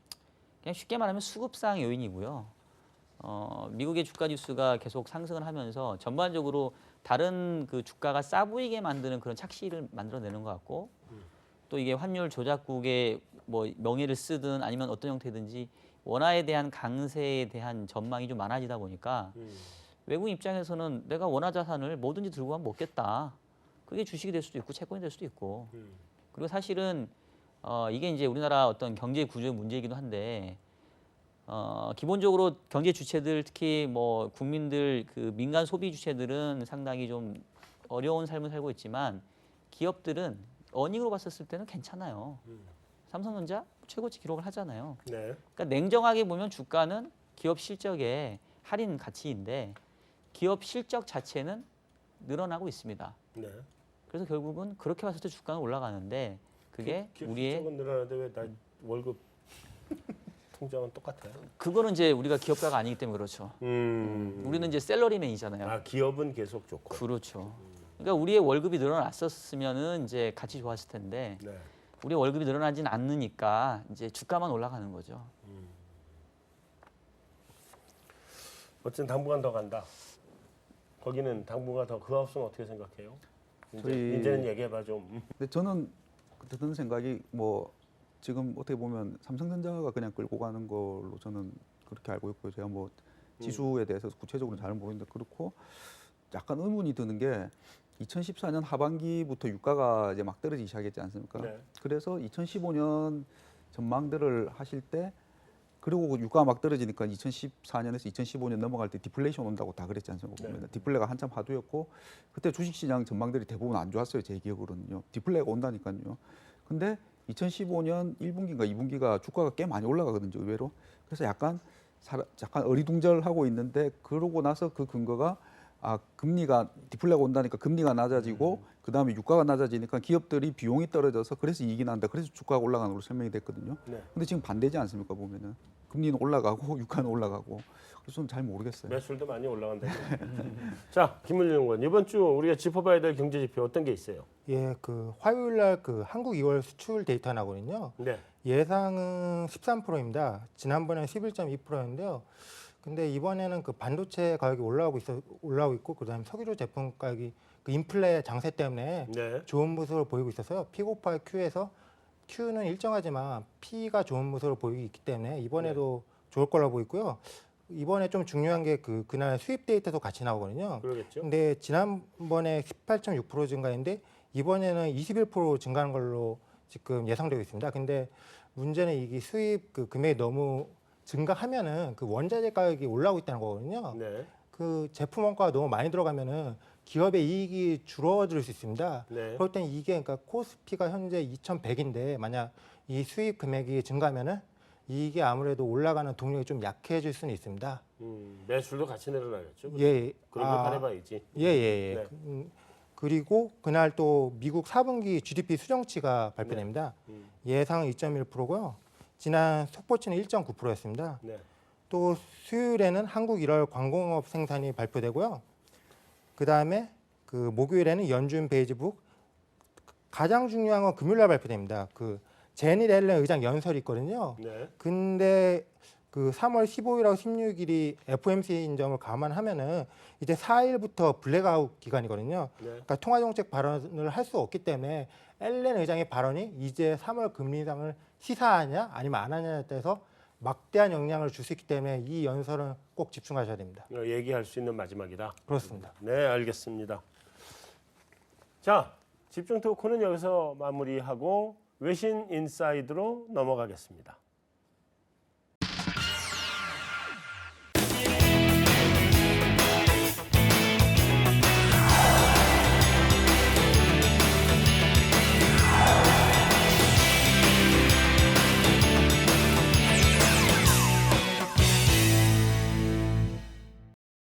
S3: 그냥 쉽게 말하면 수급상 요인이고요. 미국의 주가 지수가 계속 상승을 하면서 전반적으로 다른 그 주가가 싸 보이게 만드는 그런 착시를 만들어내는 것 같고, 또 이게 환율 조작국의 뭐 명예를 쓰든 아니면 어떤 형태든지 원화에 대한 강세에 대한 전망이 좀 많아지다 보니까 외국인 입장에서는 내가 원화 자산을 뭐든지 들고 가면 먹겠다. 그게 주식이 될 수도 있고 채권이 될 수도 있고. 그리고 사실은 이게 이제 우리나라 어떤 경제 구조의 문제이기도 한데, 기본적으로 경제 주체들 특히 뭐 국민들 그 민간 소비 주체들은 상당히 좀 어려운 삶을 살고 있지만 기업들은 어닝으로 봤었을 때는 괜찮아요. 삼성전자 최고치 기록을 하잖아요.
S1: 네.
S3: 그러니까 냉정하게 보면 주가는 기업 실적의 할인 가치인데 기업 실적 자체는 늘어나고 있습니다.
S1: 네.
S3: 그래서 결국은 그렇게 봤을 때 주가는 올라가는데 그게 우리의
S1: 실적은 늘어나는데 왜 나 월급 통장은 똑같아요?
S3: 그거는 이제 우리가 기업가가 아니기 때문에 그렇죠. 우리는 이제 셀러리맨이잖아요.
S1: 아, 기업은 계속 좋고.
S3: 그렇죠. 그러니까 우리의 월급이 늘어났었으면은 이제 같이 좋았을 텐데
S1: 네.
S3: 우리의 월급이 늘어나진 않으니까 이제 주가만 올라가는 거죠.
S1: 어쨌든 당분간 더 간다. 거기는 당분간 더 그 하우스는 어떻게 생각해요? 이제는 얘기해봐 좀.
S4: 근데 저는 그때 드는 생각이 뭐 지금 어떻게 보면 삼성전자가 그냥 끌고 가는 걸로 저는 그렇게 알고 있고요. 제가 뭐 지수에 대해서 구체적으로 잘 모르는데 그렇고 약간 의문이 드는 게 2014년 하반기부터 유가가 이제 막 떨어지기 시작했지 않습니까?
S1: 네.
S4: 그래서 2015년 전망들을 하실 때 그리고 그 유가가 막 떨어지니까 2014년에서 2015년 넘어갈 때 디플레이션 온다고 다 그랬지 않습니까?
S1: 네.
S4: 보면 디플레가 한참 화두였고 그때 주식시장 전망들이 대부분 안 좋았어요. 제 기억으로는요. 디플레가 온다니까요. 근데 2015년 1분기인가 2분기가 주가가 꽤 많이 올라가거든요. 의외로. 그래서 약간 어리둥절하고 있는데 그러고 나서 그 근거가 금리가 디플레가 온다니까 금리가 낮아지고 그다음에 유가가 낮아지니까 기업들이 비용이 떨어져서 그래서 이익이 난다. 그래서 주가가 올라가는 걸로 설명이 됐거든요.
S1: 네.
S4: 근데 지금 반대지 않습니까? 보면은 금리는 올라가고 유가는 올라가고 그래서 저는 잘 모르겠어요.
S1: 매출도 많이 올라간다. 자, 김은일 연구원 이번 주 우리가 짚어봐야 될 경제 지표 어떤 게 있어요?
S5: 예, 그 화요일 날 그 한국 2월 수출 데이터 나거든요.
S1: 네.
S5: 예상은 13%입니다. 지난번에 11.2%였는데요. 근데 이번에는 그 반도체 가격이 올라오고 있고 그다음에 석유류 제품 가격이 그 인플레 장세 때문에
S1: 네.
S5: 좋은 모습을 보이고 있어서요. P 곱하기 Q에서 Q는 일정하지만 P가 좋은 모습을 보이고 있기 때문에 이번에도 좋을 거라고 보이고요. 이번에 좀 중요한 게 그날 수입 데이터도 같이 나오거든요.
S1: 그러겠죠.
S5: 근데 지난번에 18.6% 증가했는데 이번에는 21% 증가하는 걸로 지금 예상되고 있습니다. 근데 문제는 이게 수입 그 금액이 너무 증가하면은 그 원자재 가격이 올라오고 있다는 거거든요.
S1: 네.
S5: 그 제품 원가가 너무 많이 들어가면은 기업의 이익이 줄어들 수 있습니다.
S1: 네.
S5: 그럴 땐 이게 그러니까 코스피가 현재 2,100인데 만약 이 수입 금액이 증가하면은 이게 아무래도 올라가는 동력이 좀 약해질 수는 있습니다.
S1: 매출도 같이 늘어나겠죠.
S5: 예.
S1: 그런 걸 바라봐야지.
S5: 예.
S1: 네.
S5: 그리고 그날 또 미국 4분기 GDP 수정치가 발표됩니다. 예상은 2.1%고요. 지난 속보치는 1.9%였습니다.
S1: 네.
S5: 또 수요일에는 한국 1월 광공업 생산이 발표되고요. 그다음에 그 목요일에는 연준 베이지북 가장 중요한 건 금요일 날 발표됩니다. 그 제닛 옐런 의장 연설이 있거든요.
S1: 네.
S5: 근데 그 3월 15일하고 16일이 FOMC 인정을 감안하면은 이제 4일부터 블랙아웃 기간이거든요.
S1: 네.
S5: 그러니까 통화정책 발언을 할 수 없기 때문에 앨런 의장의 발언이 이제 3월 금리 인상을 시사하냐 아니면 안 하냐에 따라서 막대한 영향을 줄 수 있기 때문에 이 연설은 꼭 집중하셔야 됩니다.
S1: 얘기할 수 있는 마지막이다.
S5: 그렇습니다.
S1: 네, 알겠습니다. 자, 집중 토크는 여기서 마무리하고 외신 인사이드로 넘어가겠습니다.